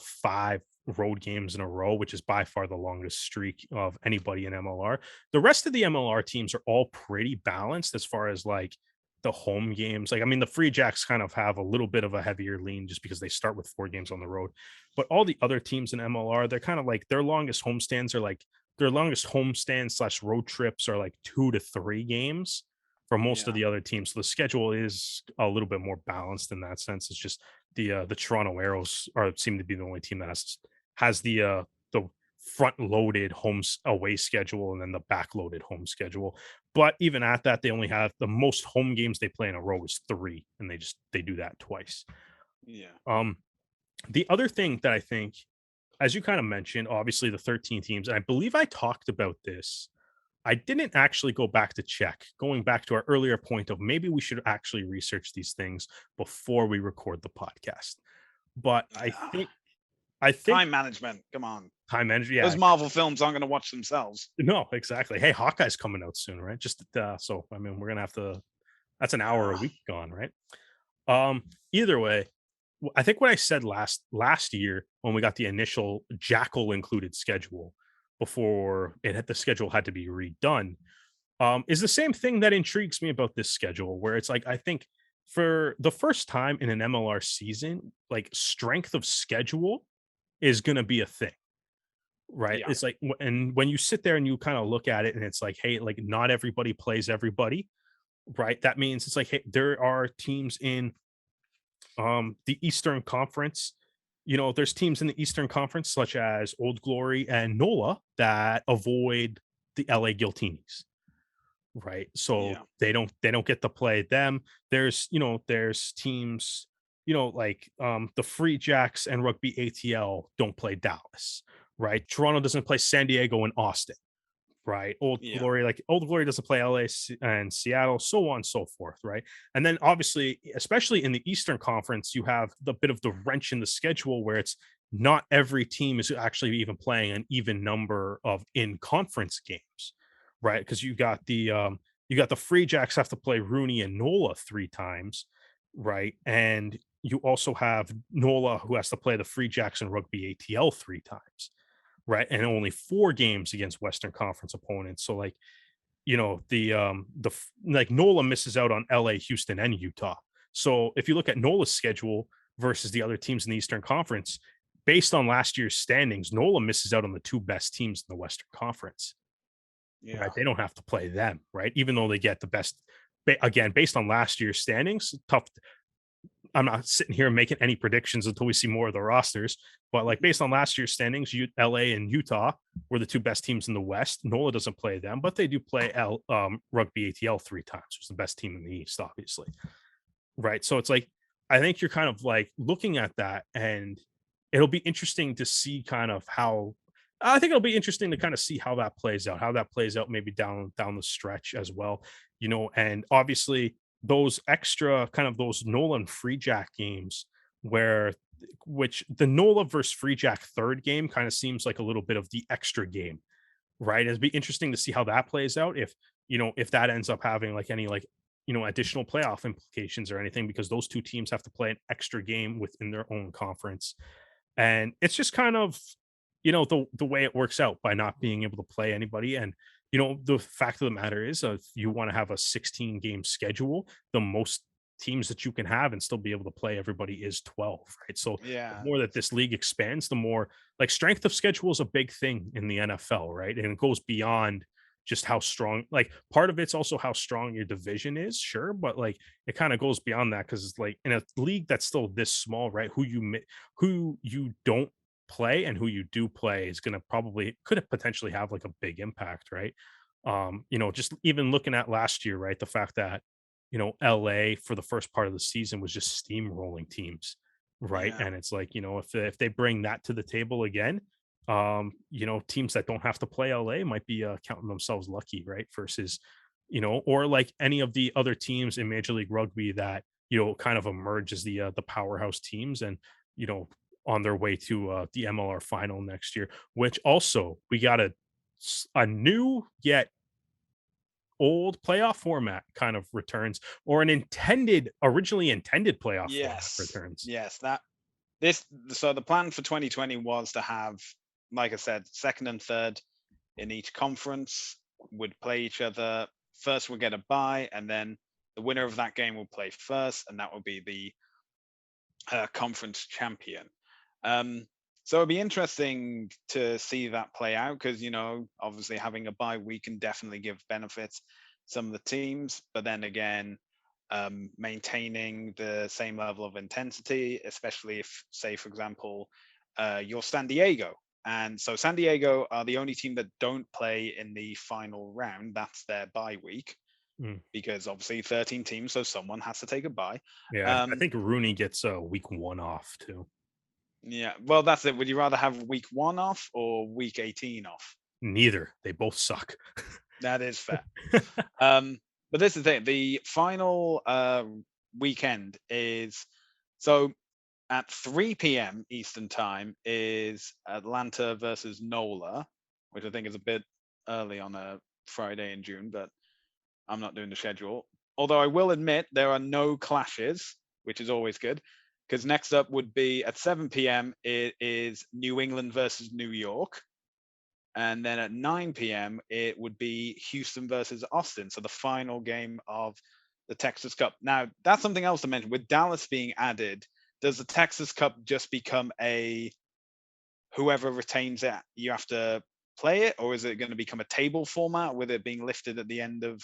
road games in a row, which is by far the longest streak of anybody in MLR. The rest of the MLR teams are all pretty balanced as far as like the home games. Like, I mean, the Free Jacks kind of have a little bit of a heavier lean just because they start with 4 games on the road. But all the other teams in MLR, they're kind of like their longest homestands are like their longest homestand slash road trips are like 2 to 3 games for most of the other teams. So the schedule is a little bit more balanced in that sense. It's just the Toronto Arrows are seem to be the only team that has the front loaded homes away schedule and then the back loaded home schedule. But even at that, they only have the most home games they play in a row is 3, and they do that twice. Yeah. The other thing that I think, as you kind of mentioned, obviously the 13 teams, and I believe I talked about this. I didn't actually go back to check, going back to our earlier point of maybe we should actually research these things before we record the podcast. But I think time management. Come on. Time management. Yeah. Those Marvel films aren't going to watch themselves. No, exactly. Hey, Hawkeye's coming out soon, right? Just so I mean, we're gonna have to. That's an hour a week gone, right? Either way, I think what I said last year when we got the initial Jackal included schedule before the schedule had to be redone, is the same thing that intrigues me about this schedule, where it's like I think for the first time in an MLR season, like strength of schedule is going to be a thing, right? Yeah. It's like, and when you sit there and you kind of look at it and it's like, hey, like not everybody plays everybody, right? That means it's like, hey, there are teams in the Eastern Conference. You know, there's teams in the Eastern Conference such as Old Glory and NOLA that avoid the LA Guiltinis, right? So they don't get to play them. There's teams, like the Free Jacks and Rugby ATL don't play Dallas, right? Toronto doesn't play San Diego and Austin, right? Old Glory doesn't play LA and Seattle, so on and so forth, right? And then obviously, especially in the Eastern Conference, you have the bit of the wrench in the schedule where it's not every team is actually even playing an even number of in-conference games, right? Because you got the Free Jacks have to play Rooney and NOLA 3 times, right? And you also have NOLA who has to play the Free Jacks and Rugby ATL 3 times, right? And only 4 games against Western Conference opponents. So like, like NOLA misses out on LA, Houston, and Utah. So if you look at NOLA's schedule versus the other teams in the Eastern Conference, based on last year's standings, NOLA misses out on the 2 best teams in the Western Conference. Yeah. Right? They don't have to play them, right? Even though they get the best. Again, based on last year's standings, tough. I'm not sitting here making any predictions until we see more of the rosters, but like based on last year's standings, LA and Utah were the 2 best teams in the West. NOLA doesn't play them, but they do play Rugby ATL 3 times, which is the best team in the East, obviously. Right. So it's like, I think you're kind of like looking at that, and it'll be interesting to see kind of how. I think it'll be interesting to kind of see how that plays out, maybe down the stretch as well, and obviously those extra kind of those NOLA and Free Jack games which the NOLA versus Free Jack 3rd game kind of seems like a little bit of the extra game, right? It'd be interesting to see how that plays out if that ends up having like any additional playoff implications or anything, because those 2 teams have to play an extra game within their own conference. And it's just kind of, the way it works out by not being able to play anybody. And, the fact of the matter is, if you want to have a 16-game schedule, the most teams that you can have and still be able to play everybody is 12, right? So the more that this league expands, the more like strength of schedule is a big thing in the NFL, right? And it goes beyond just how strong, like part of it's also how strong your division is, sure, but like it kind of goes beyond that, because it's like in a league that's still this small, right? Who you don't play and who you do play is going to could have potentially have like a big impact, right? Just even looking at last year, right? The fact that LA for the first part of the season was just steamrolling teams, right? And it's like, if they bring that to the table again, teams that don't have to play LA might be counting themselves lucky, right? Versus, or like any of the other teams in Major League Rugby that kind of emerge as the powerhouse teams, and on their way to the MLR final next year, which also we got a new yet old playoff format kind of returns, or an originally intended playoff format returns. Yes, that So the plan for 2020 was to have, like I said, second and third in each conference would play each other. First would get a bye, and then the winner of that game will play first, and that will be the conference champion. So it'd be interesting to see that play out because, obviously having a bye week can definitely give benefits some of the teams, but then again, maintaining the same level of intensity, especially if, say, for example, you're San Diego. And so San Diego are the only team that don't play in the final round. That's their bye week because obviously 13 teams, so someone has to take a bye. Yeah, I think Rooney gets week 1 off too. Yeah, well, that's it. Would you rather have week 1 off or week 18 off? Neither. They both suck. That is fair. But this is the thing. The final weekend is so at 3 p.m. Eastern time is Atlanta versus NOLA, which I think is a bit early on a Friday in June, but I'm not doing the schedule. Although I will admit there are no clashes, which is always good. Because next up would be at 7 p.m. it is New England versus New York. And then at 9 p.m. it would be Houston versus Austin. So the final game of the Texas Cup. Now, that's something else to mention. With Dallas being added, does the Texas Cup just become a whoever retains it, you have to play it? Or is it going to become a table format with it being lifted at the end of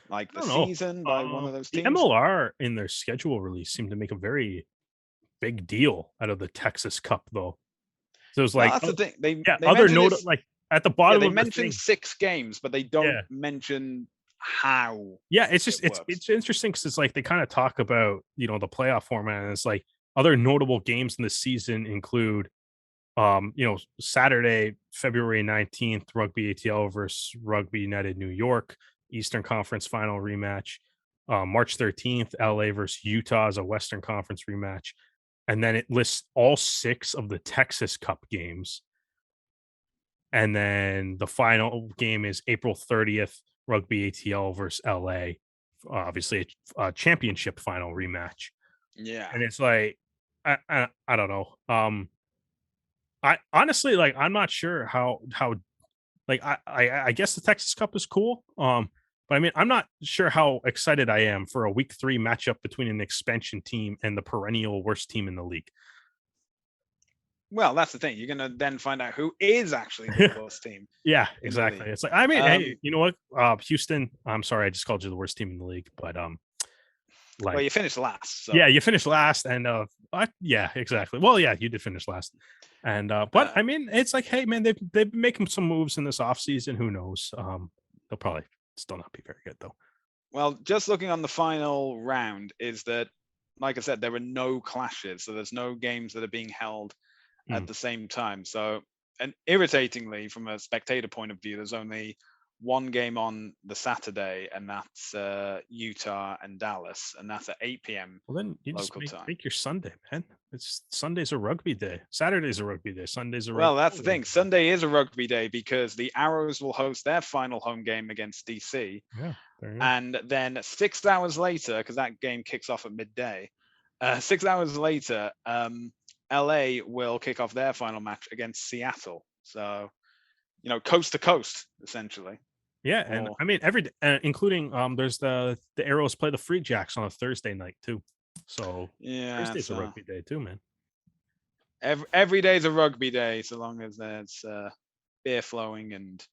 like the season by one of those The teams? MLR in their schedule release seemed to make a very big deal out of the Texas Cup, though. So it was like, that's the thing. They other note, like at the bottom they of mentioned 6 games, but they don't mention how. Yeah, it's just it's interesting because it's like they kind of talk about the playoff format, and it's like other notable games in the season include Saturday, February 19th, Rugby ATL versus Rugby United New York, Eastern Conference final rematch. March 13th, LA versus Utah as a Western Conference rematch. And then it lists all 6 of the Texas Cup games. And then the final game is April 30th, Rugby ATL versus LA. Obviously, a championship final rematch. Yeah. And it's like, I don't know. I honestly, like, I'm not sure how like I guess the Texas Cup is cool. But I mean, I'm not sure how excited I am for a week 3 matchup between an expansion team and the perennial worst team in the league. Well, that's the thing. You're gonna then find out who is actually the worst team. Yeah, exactly. It's like, I mean, hey, you know what? Houston, I'm sorry, I just called you the worst team in the league, but like, well, you finished last. So. Yeah, you finished last, and yeah, exactly. Well, yeah, you did finish last, and but I mean, it's like, hey, man, they've been making some moves in this offseason. Who knows? They'll probably still not be very good though. Well, just looking on the final round is that, like I said, there are no clashes, so there's no games that are being held at the same time. So, and irritatingly, from a spectator point of view, there's only one game on the Saturday, and that's Utah and Dallas, and that's at 8 p.m. Well, then you local just time. make your Sunday, man. It's Sunday's a rugby day. Saturday's a rugby day. Sunday's a rugby. Well, that's the thing. Sunday is a rugby day because the Arrows will host their final home game against DC. Yeah. And then 6 hours later, because that game kicks off at midday, 6 hours later, LA will kick off their final match against Seattle. So, coast to coast, essentially. Yeah, and I mean every including there's the Arrows play the Free Jacks on a Thursday night too. So yeah, Thursday's a rugby day too, man. Every day's a rugby day, so long as there's beer flowing and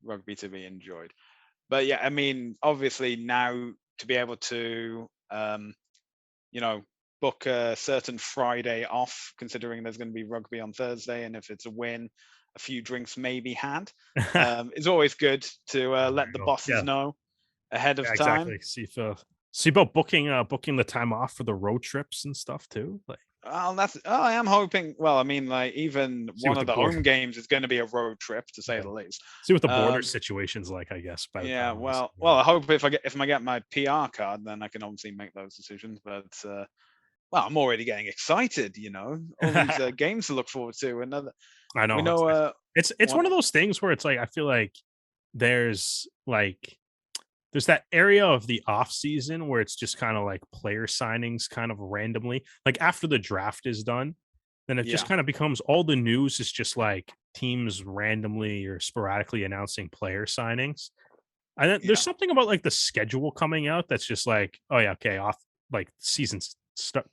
rugby to be enjoyed. But yeah, I mean, obviously now to be able to, book a certain Friday off, considering there's going to be rugby on Thursday, and if it's a win, a few drinks may be had. It's always good to let the bosses know ahead of time. Exactly. See about booking the time off for the road trips and stuff too. Like, I am hoping. Well, I mean, like even one of the home games is going to be a road trip, to say the least. See what the border situation's like, I guess. Well, I hope if I get my PR card, then I can obviously make those decisions. But I'm already getting excited. All these games to look forward to. I know. We know. It's one of those things where it's like I feel like there's there's that area of the off season where it's just kind of like player signings kind of randomly, like after the draft is done, then it just Yeah, kind of becomes all the news is just like teams randomly or sporadically announcing player signings. And then there's yeah, something about like the schedule coming out that's just like, oh yeah, okay, off like season's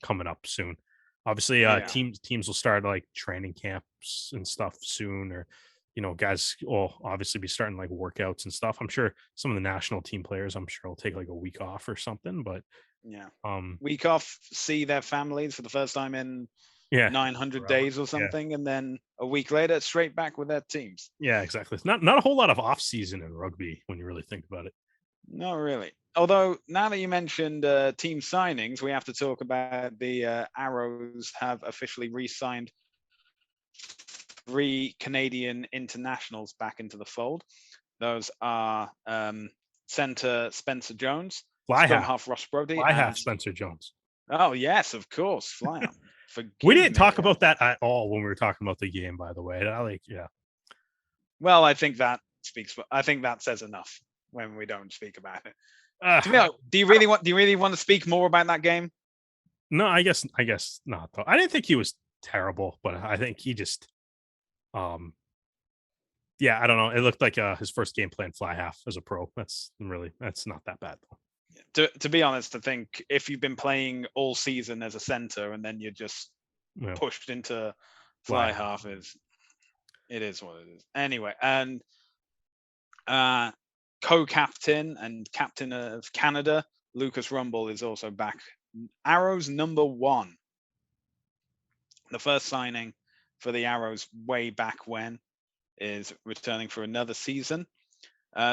coming up soon. Obviously, yeah. teams will start like training camps and stuff soon, or guys will obviously be starting like workouts and stuff. I'm sure some of the national team players, I'm sure, will take like a week off or something. But Yeah. um, Week off, see their families for the first time in yeah, 900 forever. days or Yeah, something, and then a week later, straight back with their teams. yeah, exactly. It's not a whole lot of off season in rugby when you really think about it. Not really. Although now that you mentioned team signings, we have to talk about the Arrows have officially re-signed 3 Canadian internationals back into the fold. Those are centre Spencer Jones, Fly scrum half, half Ross Brody, fly half, and Spencer Jones. oh yes, of course, fly half. We Forgive didn't me. talk about that at all when we were talking about the game, by the way. Yeah. Well, I think that speaks. I think that says enough when we don't speak about it. To be Uh, honest, do you really want? Do you really want to speak more about that game? no, I guess not though. I didn't think he was terrible, but I think he just um yeah, I don't know. It looked like his first game playing fly half as a pro. That's not that bad though. To be honest, I think if you've been playing all season as a center and then you're just Yeah, pushed into fly fly half. half, it is what it is. Anyway, and uh, co-captain and captain of Canada, Lucas Rumble is also back. Arrows number 1, the first signing for the Arrows way back when, is returning for another season.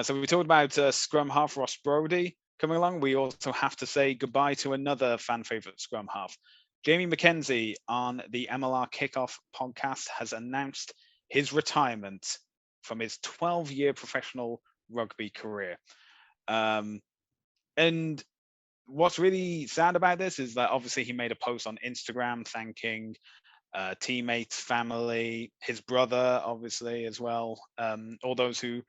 So we talked about scrum half Ross Brody coming along. We also have to say goodbye to another fan favorite scrum half. Jamie Mckenzie on the MLR Kickoff podcast has announced his retirement from his 12-year professional rugby career. And what's really sad about this is that obviously he made a post on Instagram thanking teammates, family, his brother, obviously, as well, all those who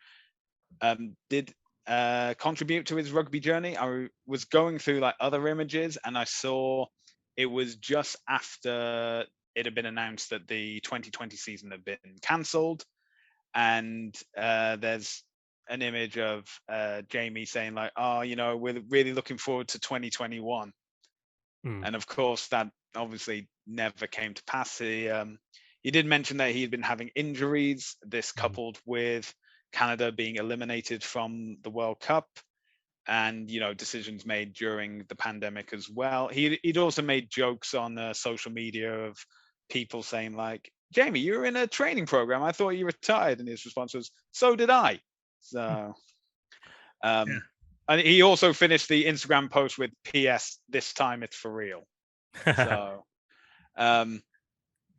did contribute to his rugby journey. I was going through like other images and I saw it was just after it had been announced that the 2020 season had been cancelled. And there's an image of Jamie saying like, oh, we're really looking forward to 2021. Mm, And of course, that obviously never came to pass. He did mention that he had been having injuries, this mm. coupled with Canada being eliminated from the World Cup and, decisions made during the pandemic as well. He'd also made jokes on social media of people saying like, Jamie, you were in a training program. I thought you retired. And his response was, so did I. So, Yeah. and he also finished the Instagram post with PS, this time it's for real. So, um,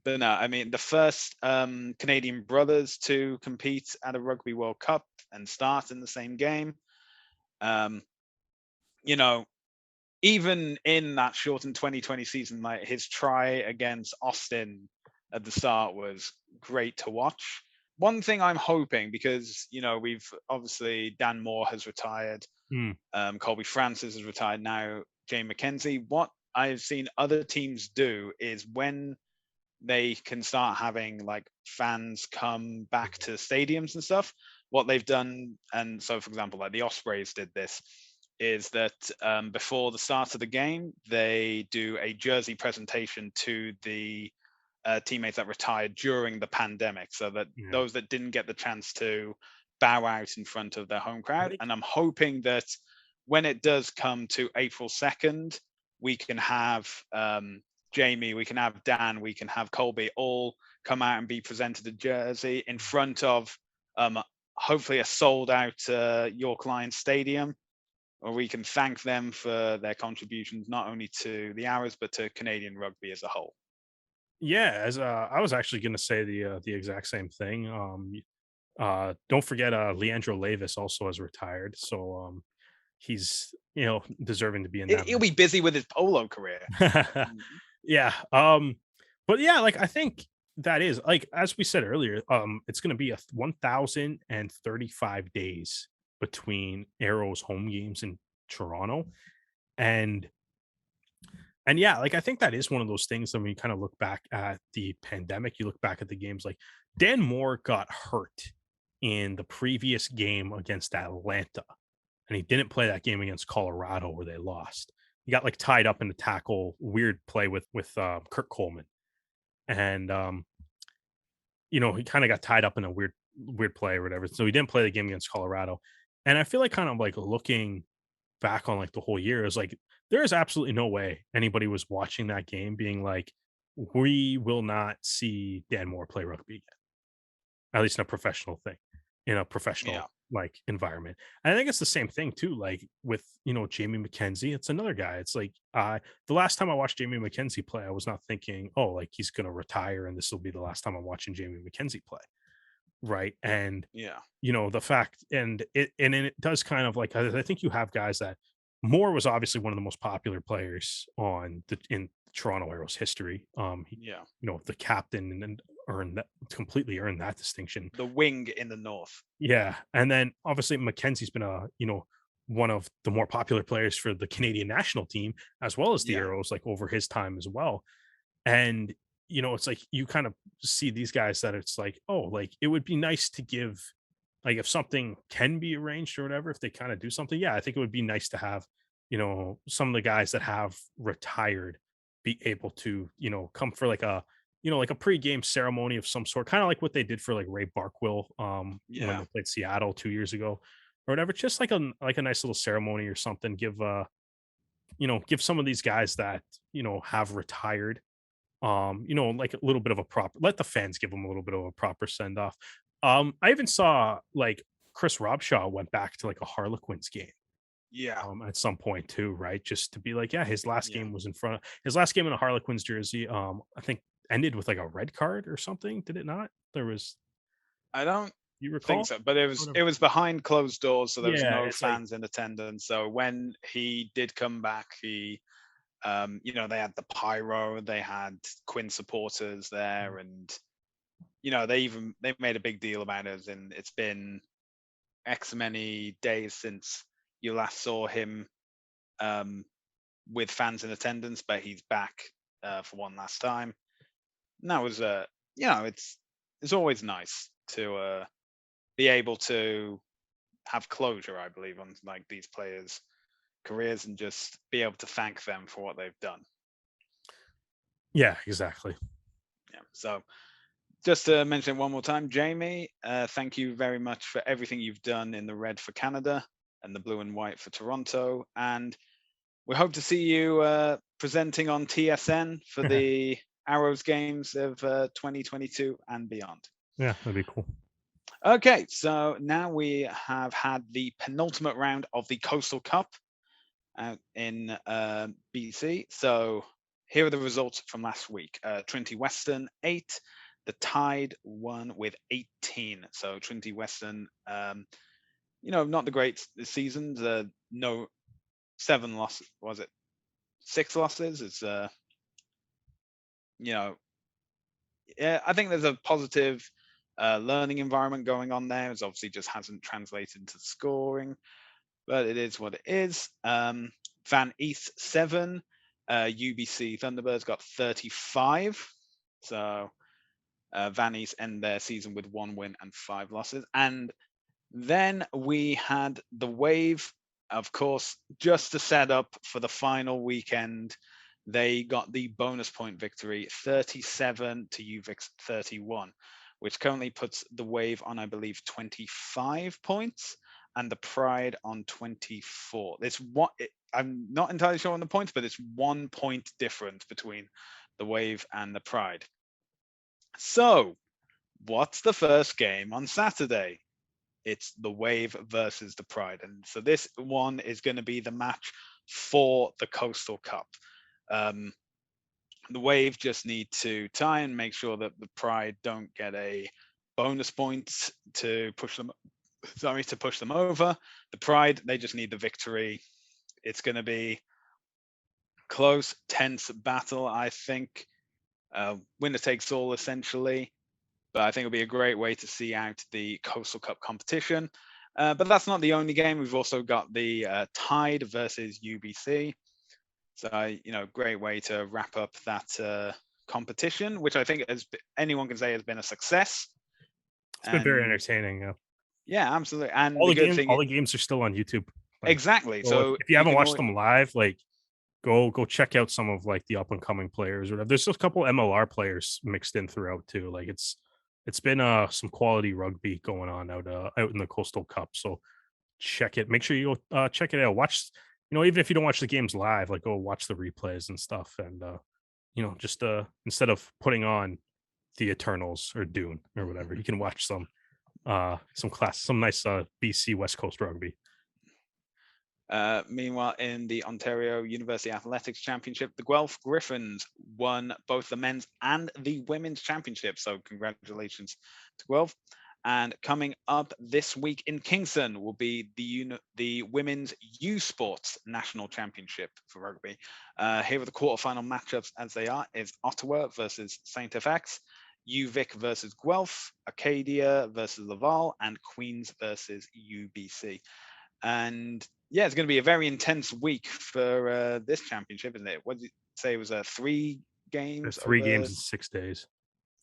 but no, I mean, the first Canadian brothers to compete at a Rugby World Cup and start in the same game. Um, you know, even in that shortened 2020 season, like his try against Austin at the start was great to watch. One thing I'm hoping, because we've obviously Dan Moore has retired, Mm, Colby Francis has retired now, Jane Mackenzie. What I've seen other teams do is when they can start having like fans come back to stadiums and stuff. What they've done, and so for example, like the Ospreys did this, is that before the start of the game, they do a jersey presentation to the teammates that retired during the pandemic, so that yeah. those that didn't get the chance to bow out in front of their home I crowd. think And I'm hoping that when it does come to April 2nd, we can have Jamie, we can have Dan, we can have Colby all come out and be presented a jersey in front of hopefully a sold out York Lions stadium, or we can thank them for their contributions not only to the Arrows but to Canadian rugby as a whole. yeah, as I was actually going to say the exact same thing. Don't forget Leandro Levis also has retired, so he's deserving to be in that He'll be busy with his polo career. mix. Yeah. But yeah, like I think that is like as we said earlier, it's gonna be a 1,035 days between Arrow's home games in Toronto. And yeah, like I think that is one of those things that when you kind of look back at the pandemic, you look back at the games like Dan Moore got hurt in the previous game against Atlanta, and he didn't play that game against Colorado where they lost. He got like tied up in a tackle, weird play with Kirk Coleman, and he kind of got tied up in a weird play or whatever. So he didn't play the game against Colorado, and I feel like kind of like looking back on like the whole year is like there is absolutely no way anybody was watching that game being like, we will not see Dan Moore play rugby again, at least in a professional thing, in a Yeah. professional like environment. And I think it's the same thing too, like with Jamie Mckenzie. It's another guy. It's like the last time I watched Jamie Mckenzie play, I was not thinking, oh, like he's gonna retire and this will be the last time I'm watching Jamie Mckenzie play. Right. And Yeah. the fact and it does kind of like I think you have guys that Moore was obviously one of the most popular players in Toronto Arrows history. Yeah. The captain and completely earned that distinction. The wing in the north. Yeah. And then obviously Mackenzie's been one of the more popular players for the Canadian national team as well as the Yeah. Arrows like over his time as well. And it's like you kind of see these guys that it's like, oh, like it would be nice to give, like if something can be arranged or whatever, if they kind of do something, yeah, I think it would be nice to have, some of the guys that have retired be able to, come for like a, like a pregame ceremony of some sort, kind of like what they did for like Ray Barkwill when Yeah. they played Seattle 2 years ago or whatever. Just like a nice little ceremony or something. Give some of these guys that, have retired like a little bit of a proper let the fans give them a little bit of a proper send off. I even saw like Chris Robshaw went back to like a Harlequins game Yeah. at some point too, right? Just to be like, yeah, Yeah. his last game in a Harlequins jersey, I think ended with like a red card or something. Did it not? There was I don't you think recall? so, but it was Whatever. it was behind closed doors, so there was Yeah, no it's like fans in attendance. So when he did come back, he they had the pyro, they had Quinn supporters there, and they made a big deal about it. And it's been X many days since you last saw him um, with fans in attendance, but he's back for one last time. And that was it's always nice to be able to have closure, I believe, on like these players' careers and just be able to thank them for what they've done. yeah, exactly. Yeah. So just to mention it one more time, Jamie, thank you very much for everything you've done in the red for Canada and the blue and white for Toronto. And we hope to see you presenting on TSN for the Arrows games of 2022 and beyond. Yeah, that'd be cool. Okay, so now we have had the penultimate round of the Coastal Cup out in BC. So here are the results from last week. Trinity Western 8, the Tide won with 18. So Trinity Western, not the great seasons. No 7 losses. Was it 6 losses? It's yeah, I think there's a positive learning environment going on there. It obviously just hasn't translated into scoring, but it is what it is. Van East 7, UBC Thunderbirds got 35. So Van East end their season with 1 win and 5 losses. And then we had the Wave, of course, just to set up for the final weekend. They got the bonus point victory, 37 to UVic's 31, which currently puts the Wave on, I believe, 25 points and the Pride on 24. I'm not entirely sure on the points, but it's 1 point difference between the Wave and the Pride. So, what's the first game on Saturday? It's the Wave versus the Pride. And so this one is going to be the match for the Coastal Cup. The Wave just need to tie and make sure that the Pride don't get a bonus point to push them over. The Pride, they just need the victory. It's going to be close, tense battle, I think. Winner takes all, essentially. But I think it'll be a great way to see out the Coastal Cup competition. But that's not the only game. We've also got the Tide versus UBC. So, great way to wrap up that competition, which I think anyone can say has been a success. It's been very entertaining. Yeah. Yeah, absolutely. And all the games are still on YouTube. Exactly. So if you haven't watched them live, like go check out some of like the up and coming players or whatever. There's a couple MLR players mixed in throughout too. Like it's been some quality rugby going on out in the Coastal Cup. So check it. Make sure you go check it out. Watch, even if you don't watch the games live, like go watch the replays and stuff. And just instead of putting on the Eternals or Dune or whatever, you can watch some nice BC West Coast rugby. Meanwhile, in the Ontario University Athletics Championship, the Guelph Griffins won both the men's and the women's championship. So congratulations to Guelph. And coming up this week in Kingston will be the women's USports National Championship for rugby. Here are the quarterfinal matchups as they are: is Ottawa versus Saint FX, UVic versus Guelph, Acadia versus Laval, and Queens versus UBC. And yeah, it's going to be a very intense week for this championship, isn't it? What did you say? It was 3 games? 3 games in 6 days.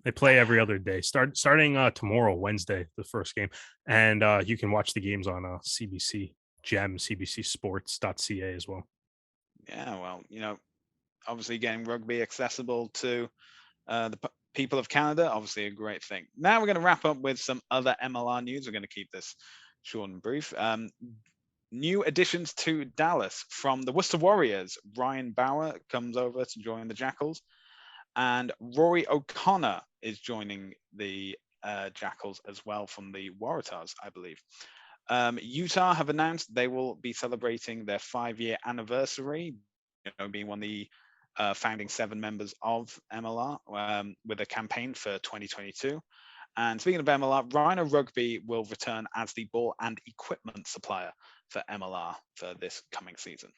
They play every other day. Starting tomorrow, Wednesday, the first game. And you can watch the games on CBC Gem, cbcsports.ca as well. Yeah, well, obviously getting rugby accessible to the people of Canada, obviously a great thing. Now we're going to wrap up with some other MLR news. We're going to keep this short and brief. New additions to Dallas from the Worcester Warriors. Ryan Bauer comes over to join the Jackals, and Rory O'Connor is joining the Jackals as well from the Waratahs, I believe. Utah have announced they will be celebrating their 5-year anniversary, being one of the founding 7 members of MLR, with a campaign for 2022. And speaking of MLR, Rhino Rugby will return as the ball and equipment supplier for MLR for this coming season.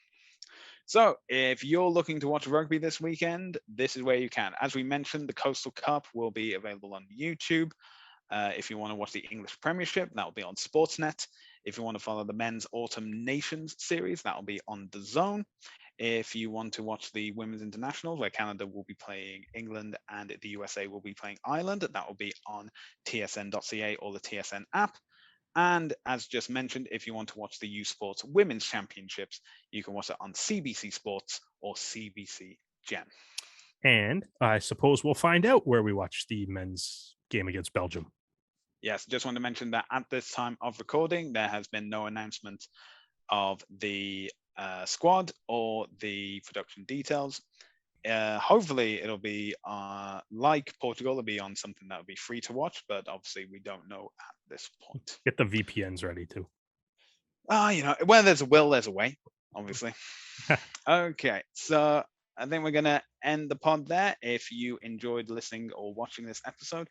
So if you're looking to watch rugby this weekend, this is where you can. As we mentioned, the Coastal Cup will be available on YouTube. If you want to watch the English Premiership, that will be on Sportsnet. If you want to follow the Men's Autumn Nations series, that will be on DAZN. If you want to watch the Women's Internationals, where Canada will be playing England and the USA will be playing Ireland, that will be on tsn.ca or the TSN app. And as just mentioned, if you want to watch the USports Women's Championships, you can watch it on CBC Sports or CBC Gem. And I suppose we'll find out where we watch the men's game against Belgium. Yes, just want to mention that at this time of recording, there has been no announcement of the squad or the production details. Hopefully it'll be like Portugal, it'll be on something that will be free to watch, but obviously we don't know at this point. Get the VPNs ready too. Where there's a will, there's a way, obviously. Okay, so I think we're going to end the pod there. If you enjoyed listening or watching this episode,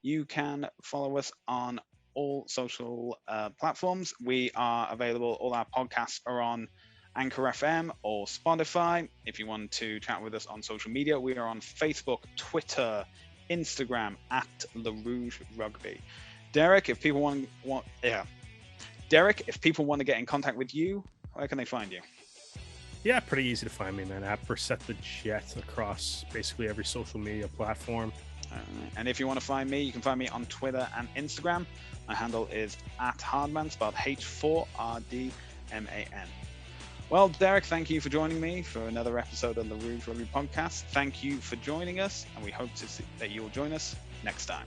you can follow us on all social platforms. We are available. All our podcasts are on Anchor FM or Spotify. If you want to chat with us on social media, we are on Facebook, Twitter, Instagram at the Rouge Rugby. Derek, if people want to get in contact with you, where can they find you? Yeah, pretty easy to find me, man. At Set the Jet across basically every social media platform. And if you want to find me, you can find me on Twitter and Instagram. My handle is @Hardman, spelled H4RDMAN. Well, Derek, thank you for joining me for another episode of the Rouge Rugby podcast. Thank you for joining us, and we hope to see that you will join us next time.